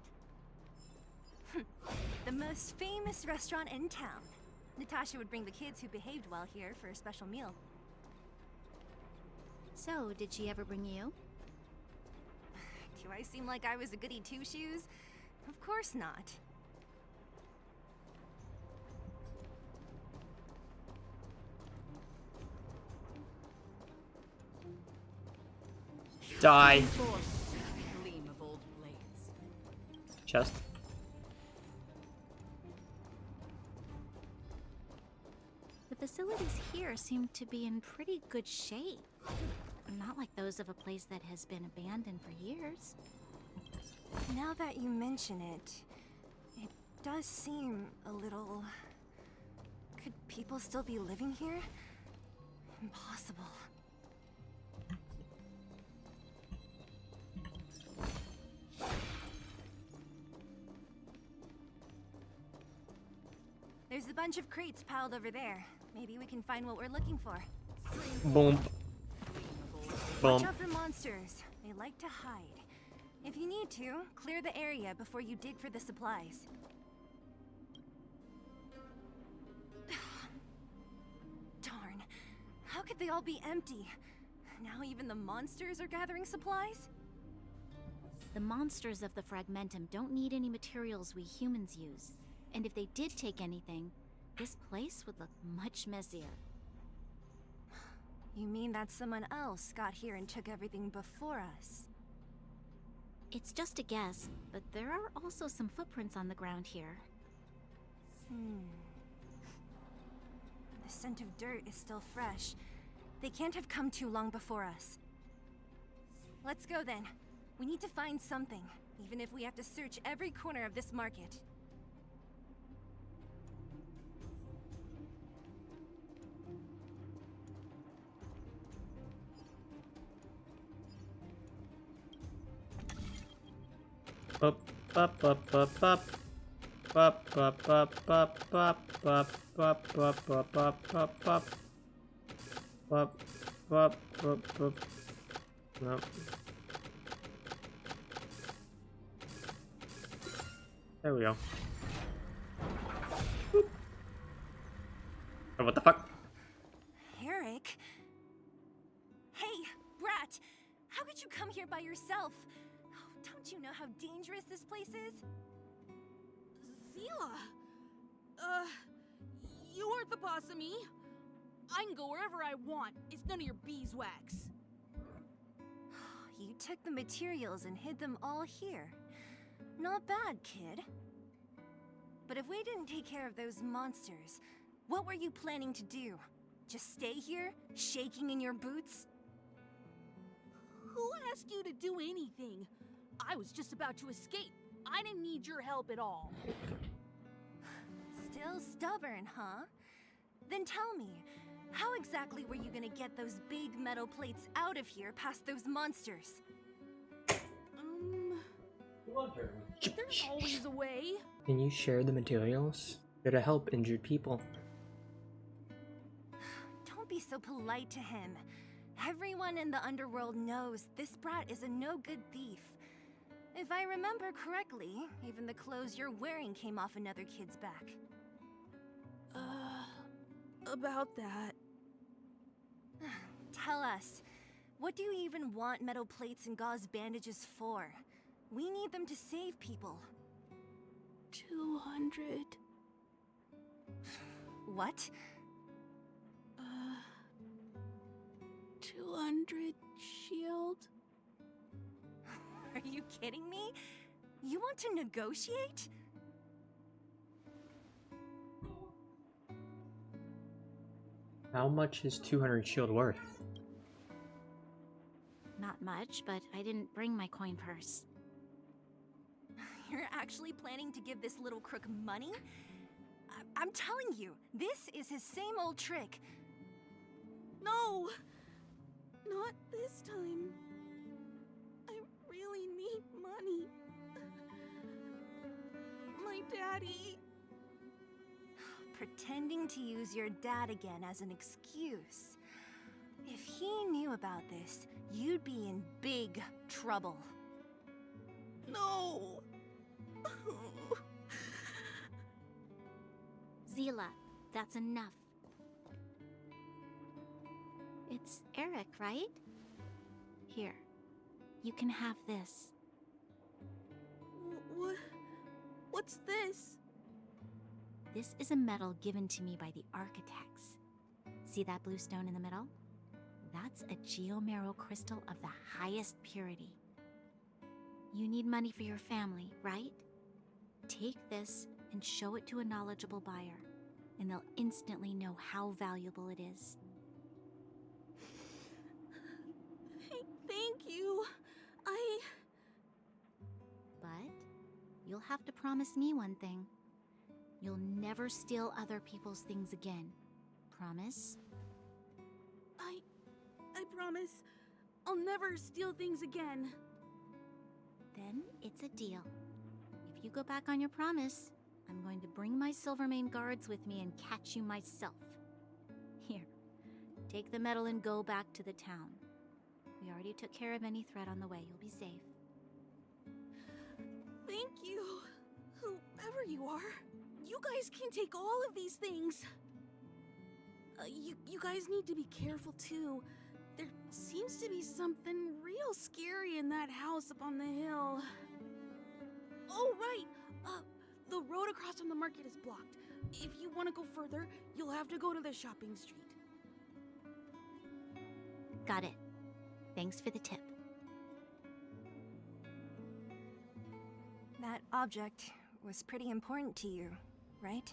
The most famous restaurant in town. Natasha would bring the kids who behaved well here for a special meal. So, did she ever bring you? Do I seem like I was a goody two-shoes? Of course not. Die. Gleam of old blades. Chest. The facilities here seem to be in pretty good shape. Not like those of a place that has been abandoned for years. Now that you mention it, it does seem a little... Could people still be living here? Impossible. There's a bunch of crates piled over there. Maybe we can find what we're looking for. Boom. Boom. Watch out for monsters. They like to hide. If you need to, clear the area before you dig for the supplies. Darn. How could they all be empty? Now even the monsters are gathering supplies? The monsters of the Fragmentum don't need any materials we humans use. And if they did take anything, this place would look much messier. You mean that someone else got here and took everything before us? It's just a guess, but there are also some footprints on the ground here. The scent of dirt is still fresh. They can't have come too long before us. Let's go then. We need to find something, even if we have to search every corner of this market. Up, up, up, up, up. Up, up, up, up, up, up, up, up, up, up, up, up. Up, up, up, up. No. There we go. Boop. Oh, what the fuck? Eric? Hey, Brat! How could you come here by yourself? Oh, don't you know how dangerous this place is? Zila! You aren't the boss of me. I can go wherever I want. It's none of your beeswax. You took the materials and hid them all here. Not bad, kid. But if we didn't take care of those monsters, what were you planning to do? Just stay here, shaking in your boots? Who asked you to do anything? I was just about to escape. I didn't need your help at all. Still stubborn, huh? Then tell me, how exactly were you gonna get those big metal plates out of here past those monsters? There's always a way. Can you share the materials? They're to help injured people. Don't be so polite to him. Everyone in the underworld knows this brat is a no-good thief. If I remember correctly, even the clothes you're wearing came off another kid's back. About that. Tell us, what do you even want metal plates and gauze bandages for? We need them to save people. 200. What? 200 shield? Are you kidding me? You want to negotiate? How much is 200 shield worth? Not much, but I didn't bring my coin purse. You're actually planning to give this little crook money? I'm telling you, this is his same old trick. No! Not this time. I really need money. My daddy... Pretending to use your dad again as an excuse. If he knew about this, you'd be in big trouble. No! Zila, that's enough. It's Eric, right? Here, you can have this. What's this? This is a medal given to me by the architects. See that blue stone in the middle? That's a geomarrow crystal of the highest purity. You need money for your family, right? Take this and show it to a knowledgeable buyer, and they'll instantly know how valuable it is. Thank you. But you'll have to promise me one thing. You'll never steal other people's things again. Promise? I promise. I'll never steal things again. Then it's a deal. If you go back on your promise, I'm going to bring my Silvermane guards with me and catch you myself. Here, take the medal and go back to the town. We already took care of any threat on the way. You'll be safe. Thank you. Whoever you are, you guys can take all of these things. You guys need to be careful too. There seems to be something real scary in that house up on the hill. Oh, right. The road across from the market is blocked. If you want to go further, you'll have to go to the shopping street. Got it. Thanks for the tip. That object was pretty important to you, right?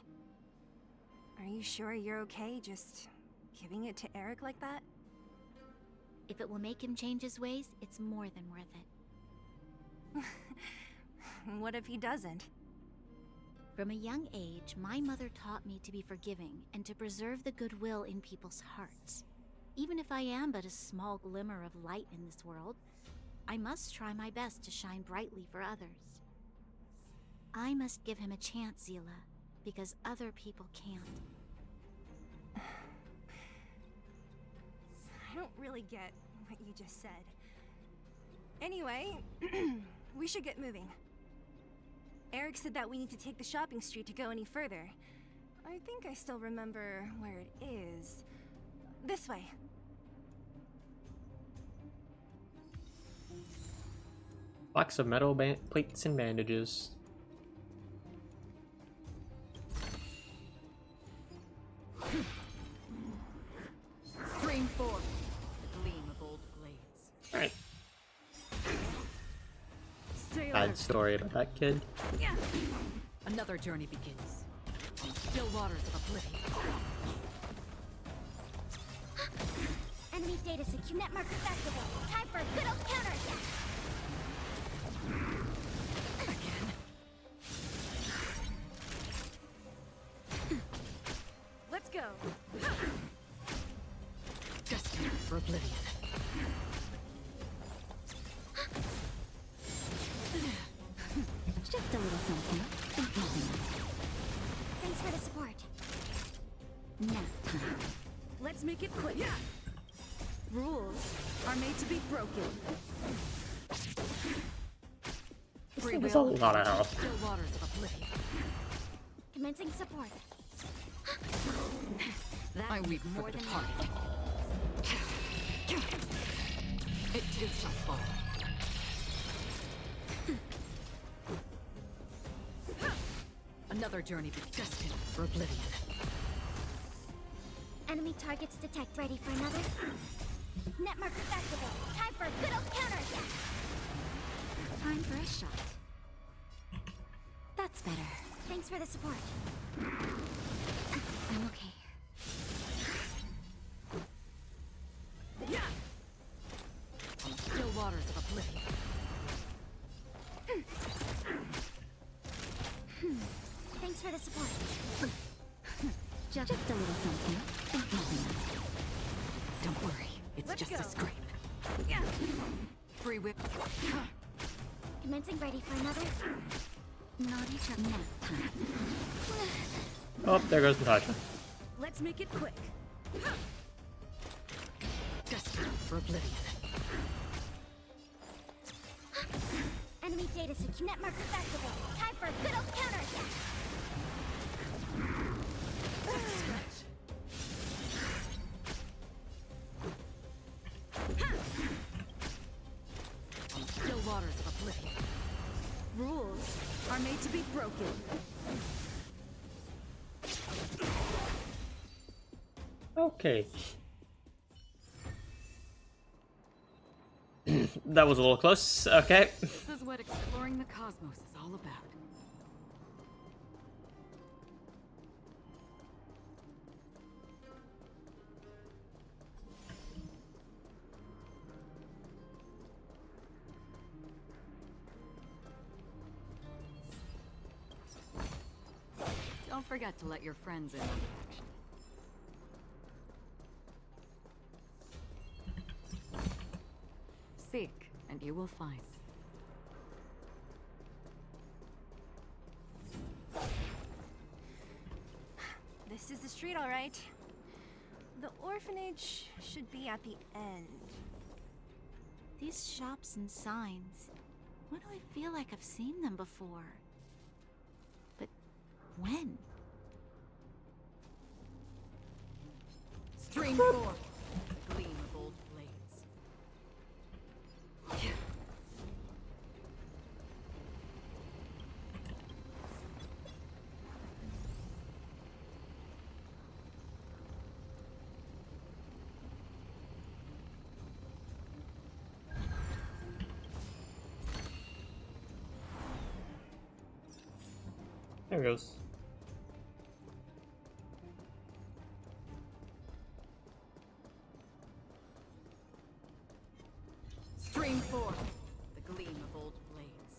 Are you sure you're okay just giving it to Eric like that? If it will make him change his ways, it's more than worth it. What if he doesn't? From a young age, my mother taught me to be forgiving and to preserve the goodwill in people's hearts. Even if I am but a small glimmer of light in this world, I must try my best to shine brightly for others. I must give him a chance, Zila, because other people can't. I don't really get what you just said. Anyway, we should get moving. Eric said that we need to take the shopping street to go any further. I think I still remember where it is. This way. Box of metal plates and bandages. Stream forth, the gleam of old blades. Alright. Stay Bad alert. story about that kid. Yeah. Another journey begins. On still waters of oblivion. Enemy data sync net markers activated. Time for a good old counterattack. Let's go. Destined for oblivion. Just a little something. Thanks for the support. Nap time. Let's make it quick. Yeah. Rules are made to be broken. This is a lot of health. Still waters of oblivion. Commencing support. I weep more than target. It too shall fall. Another journey be destined for oblivion. Enemy targets detect. Ready for another? Net markers activated. Time for a good old counterattack. Time for a shot. That's better. Thanks for the support. I'm okay. Yeah. On still waters of oblivion. Thanks for the support. Just a little something. Don't worry, it's Let's just go. a scrape. Yeah. Free whip. Commencing ready for another? Naughty truck nap time. Oh, there goes Natasha. Let's make it quick. Destined for oblivion. Enemy data sync net markers activated. Time for a good old counterattack. On still waters of oblivion. Rules are made to be broken. Okay. That was a little close. Okay. This is what exploring the cosmos is all about. Don't forget to let your friends in on the action. Seek, and you will find. This is the street, all right. The orphanage should be at the end. These shops and signs. Why do I feel like I've seen them before? But when? Stream 4. The gleam of old blades. There it goes. Stream 4. The gleam of old blades.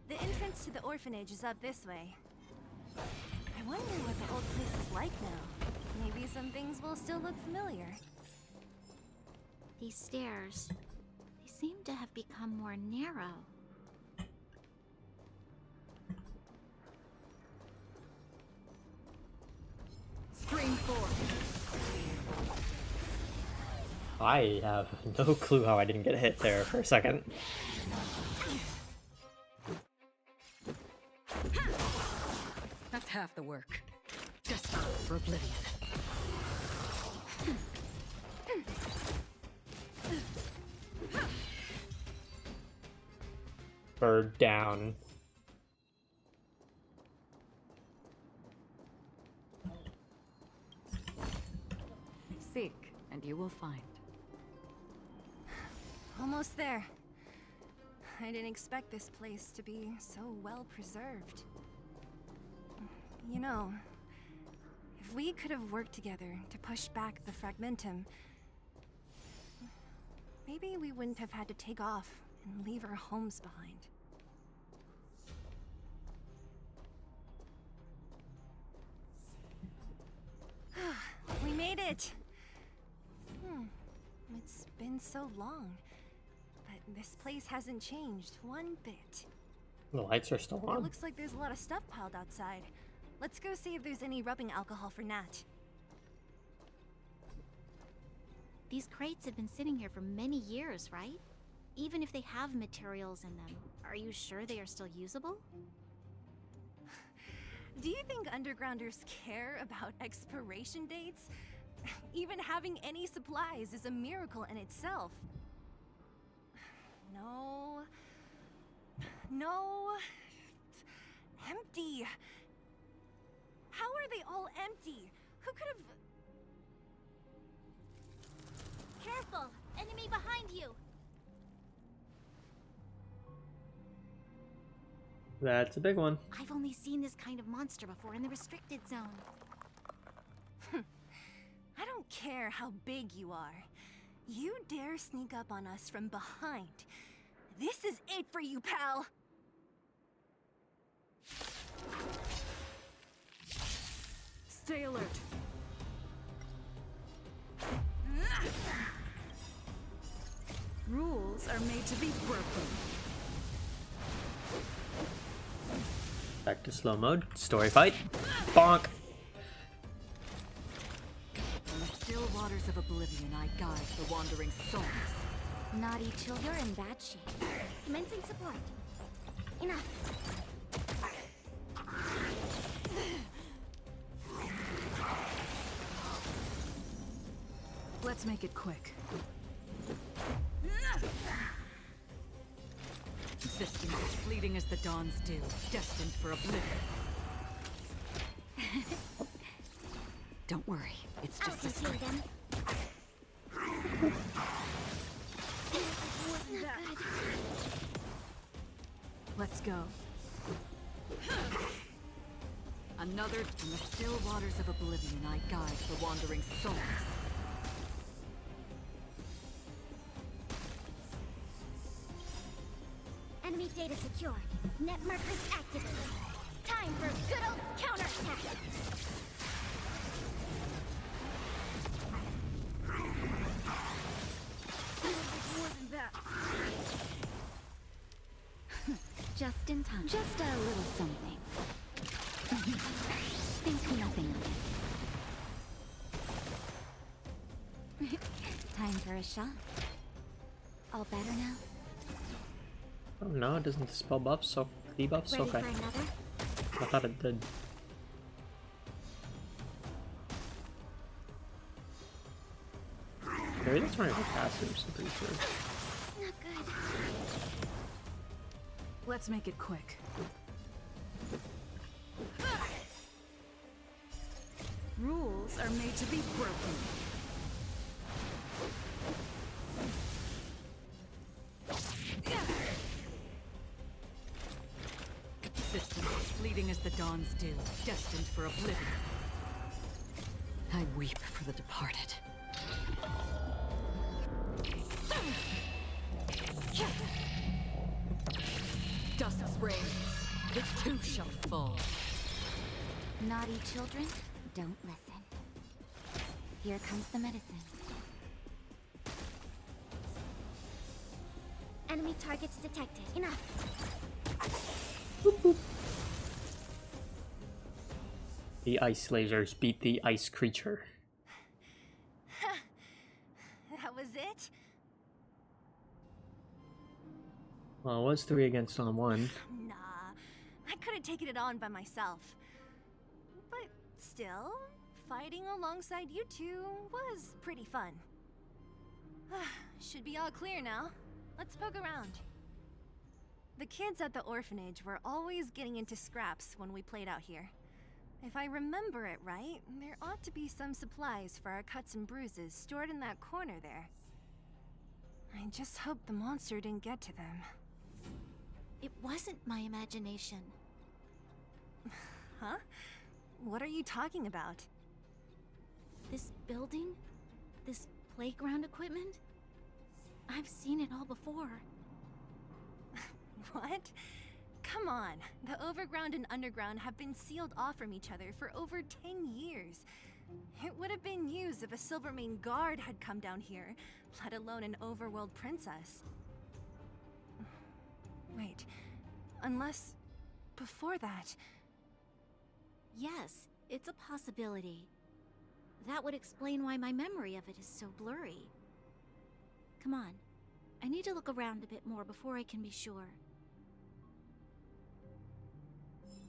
The entrance to the orphanage is up this way. I wonder what the old place is like now. Maybe some things will still look familiar. These stairs, they seem to have become more narrow. Stream 4. I have no clue how I didn't get hit there for a second. That's half the work. Just for oblivion. Bird down. Seek, and you will find. Almost there. I didn't expect this place to be so well preserved. You know, if we could have worked together to push back the Fragmentum, maybe we wouldn't have had to take off and leave our homes behind. We made it! It's been so long, but this place hasn't changed one bit. The lights are still It on. looks like there's a lot of stuff piled outside. Let's go see if there's any rubbing alcohol for Nat. These crates have been sitting here for many years, right? Even if they have materials in them, are you sure they are still usable? Do you think undergrounders care about expiration dates? Even having any supplies is a miracle in itself. No. No. Empty. How are they all empty? Who could have... Careful! Enemy behind you! That's a big one. I've only seen this kind of monster before in the restricted zone. I don't care how big you are. You dare sneak up on us from behind. This is it for you, pal! Stay alert. Rules are made to be broken. Back to slow mode. Story fight. Bonk. of oblivion, I guide the wandering souls. Naughty children, you're in bad shape. Commencing support. Enough. Let's make it quick. Existence as fleeting as the dawn's dew, destined for oblivion. Don't worry, it's just a scrape. Them. Let's go. Another in the still waters of oblivion, I guide the wandering souls. Enemy data secure. Net markers activated. Time for good old counterattack. More than that. Just in time. Just a little something. Think nothing of it. Time for a shot. All better now? Oh no, it doesn't dispel buffs, so debuffs? Ready Okay. for another? I thought it did. Maybe that's running for casters, I'm pretty sure. Not good. Let's make it quick. Rules are made to be broken. Existence as fleeting as the dawn's dew, destined for oblivion. I weep for the departed. Dusk's reign, the two shall fall. Naughty children, don't listen. Here comes the medicine. Enemy targets detected. Enough. The ice lasers beat the ice creature. That was it? Well, it was 3 against on 1. Nah, I could have taken it on by myself. But still, fighting alongside you two was pretty fun. Should be all clear now. Let's poke around. The kids at the orphanage were always getting into scraps when we played out here. If I remember it right, there ought to be some supplies for our cuts and bruises stored in that corner there. I just hope the monster didn't get to them. It wasn't my imagination. Huh? What are you talking about? This building? This playground equipment? I've seen it all before. What? Come on. The overground and underground have been sealed off from each other for over 10 years. It would have been news if a Silvermane guard had come down here, let alone an overworld princess. Wait, unless before that... Yes, it's a possibility. That would explain why my memory of it is so blurry. Come on. I need to look around a bit more before I can be sure.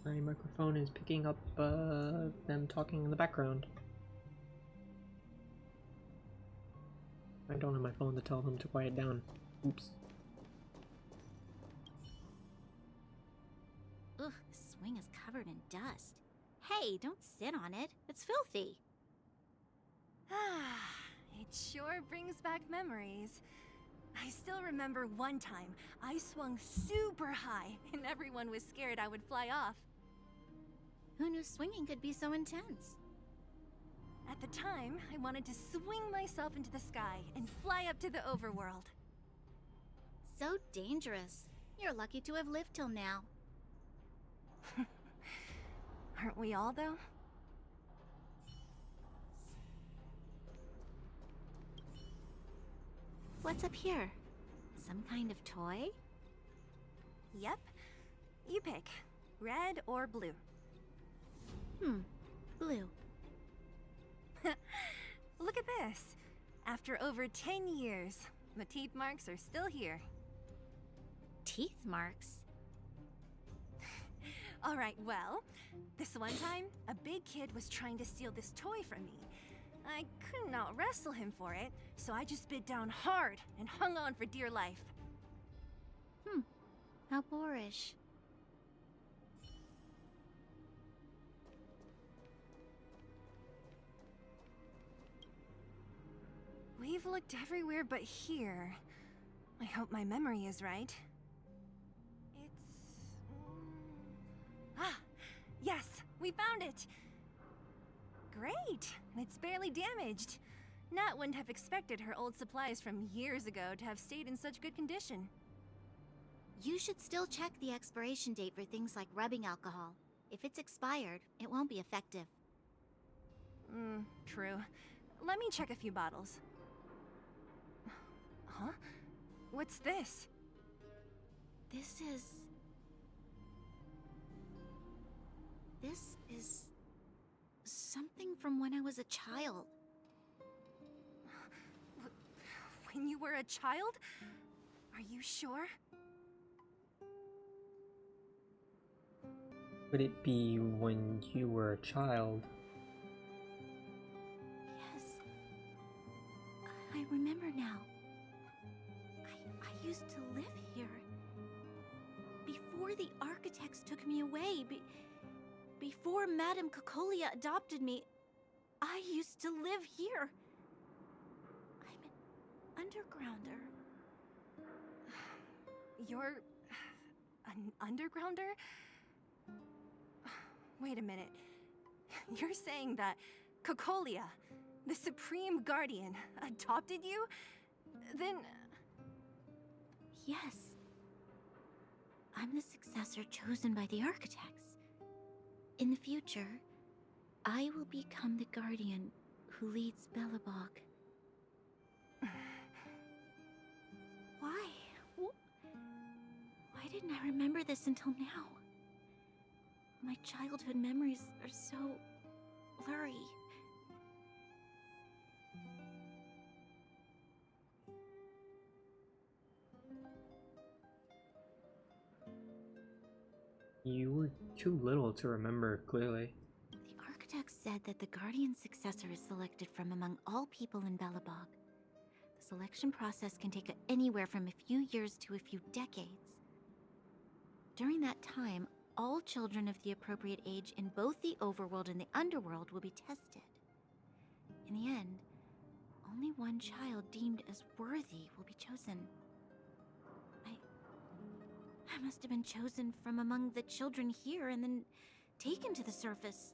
My microphone is picking up them talking in the background. I don't have my phone to tell them to quiet down. Oops. Ugh, the swing is covered in dust. Hey, don't sit on it. It's filthy. Ah, it sure brings back memories. I still remember one time I swung super high and everyone was scared I would fly off. Who knew swinging could be so intense? At the time, I wanted to swing myself into the sky and fly up to the overworld. So dangerous. You're lucky to have lived till now. Aren't we all, though? What's up here? Some kind of toy? Yep. You pick. Red or blue. Blue. Look at this. After over 10 years, the teeth marks are still here. Teeth marks? Alright, well, this one time, a big kid was trying to steal this toy from me. I couldn't out-wrestle him for it, so I just bit down hard and hung on for dear life. How boorish. We've looked everywhere but here. I hope my memory is right. Ah! Yes! We found it! Great! And it's barely damaged. Nat wouldn't have expected her old supplies from years ago to have stayed in such good condition. You should still check the expiration date for things like rubbing alcohol. If it's expired, it won't be effective. True. Let me check a few bottles. Huh? What's this? This is something from when I was a child. When you were a child? Are you sure? Would it be when you were a child? Yes. I remember now. I used to live here. Before the architects took me away, before Madame Cocolia adopted me, I used to live here. I'm an undergrounder. You're an undergrounder? Wait a minute. You're saying that Cocolia, the Supreme Guardian, adopted you? Then... Yes. I'm the successor chosen by the architects. In the future, I will become the guardian who leads Belobog. Why? Why didn't I remember this until now? My childhood memories are so blurry. You were too little to remember clearly. The architect said that the guardian successor is selected from among all people in Belobog. The selection process can take anywhere from a few years to a few decades. During that time, all children of the appropriate age in both the overworld and the underworld will be tested. In the end, only one child deemed as worthy will be chosen. I must have been chosen from among the children here and then taken to the surface.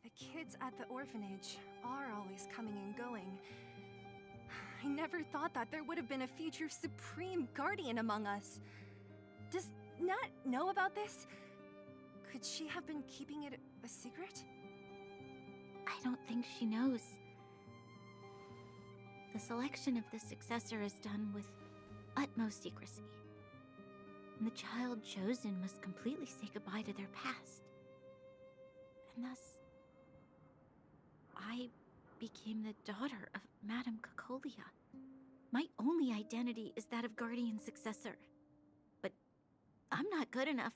The kids at the orphanage are always coming and going. I never thought that there would have been a future Supreme Guardian among us. Does Nat know about this? Could she have been keeping it a secret? I don't think she knows. The selection of the successor is done with utmost secrecy. And the child chosen must completely say goodbye to their past. And thus, I became the daughter of Madame Cocolia. My only identity is that of guardian successor. But I'm not good enough.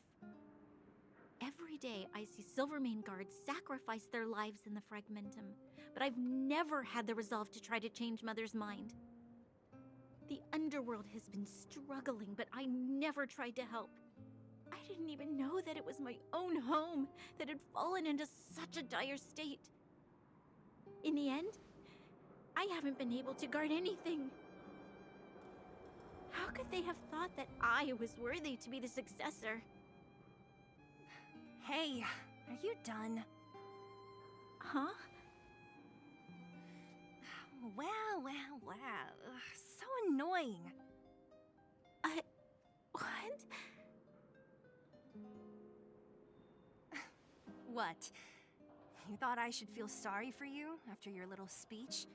Every day I see Silvermane guards sacrifice their lives in the Fragmentum, but I've never had the resolve to try to change Mother's mind. The underworld has been struggling, but I never tried to help. I didn't even know that it was my own home that had fallen into such a dire state. In the end, I haven't been able to guard anything. How could they have thought that I was worthy to be the successor? Hey, are you done? Huh? Wow. Ugh, so annoying. What? What? You thought I should feel sorry for you after your little speech?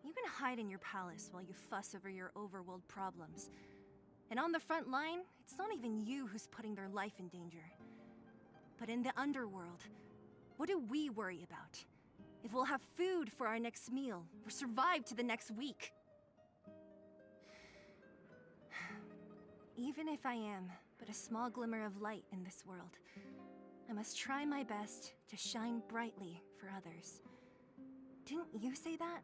You can hide in your palace while you fuss over your overworld problems. And on the front line, it's not even you who's putting their life in danger. But in the underworld, what do we worry about? If we'll have food for our next meal, or survive to the next week. Even if I am but a small glimmer of light in this world, I must try my best to shine brightly for others. Didn't you say that?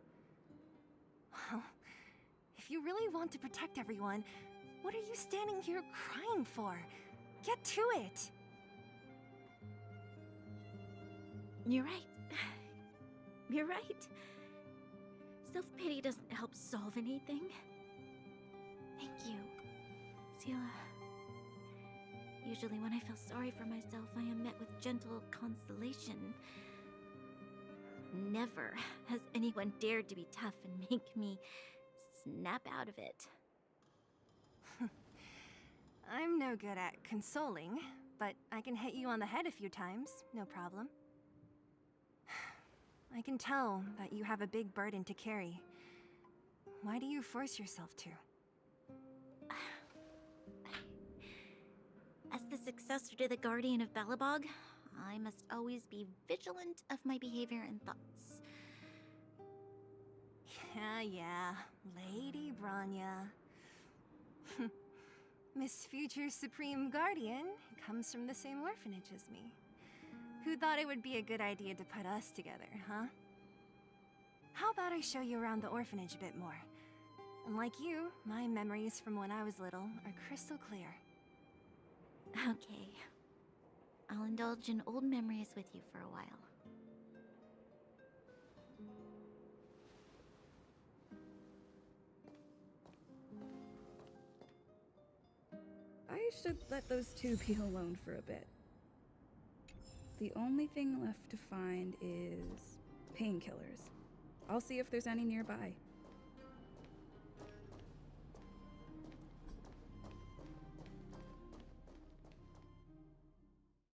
Well, if you really want to protect everyone, what are you standing here crying for? Get to it! You're right. You're right. Self-pity doesn't help solve anything. Thank you, Sela. Usually when I feel sorry for myself, I am met with gentle consolation. Never has anyone dared to be tough and make me snap out of it. I'm no good at consoling, but I can hit you on the head a few times, no problem. I can tell that you have a big burden to carry. Why do you force yourself to? As the successor to the Guardian of Belobog, I must always be vigilant of my behavior and thoughts. Yeah, Lady Branya. Miss Future's Supreme Guardian comes from the same orphanage as me. Who thought it would be a good idea to put us together, huh? How about I show you around the orphanage a bit more? Unlike you, my memories from when I was little are crystal clear. Okay. I'll indulge in old memories with you for a while. I should let those two be alone for a bit. The only thing left to find is painkillers. I'll see if there's any nearby.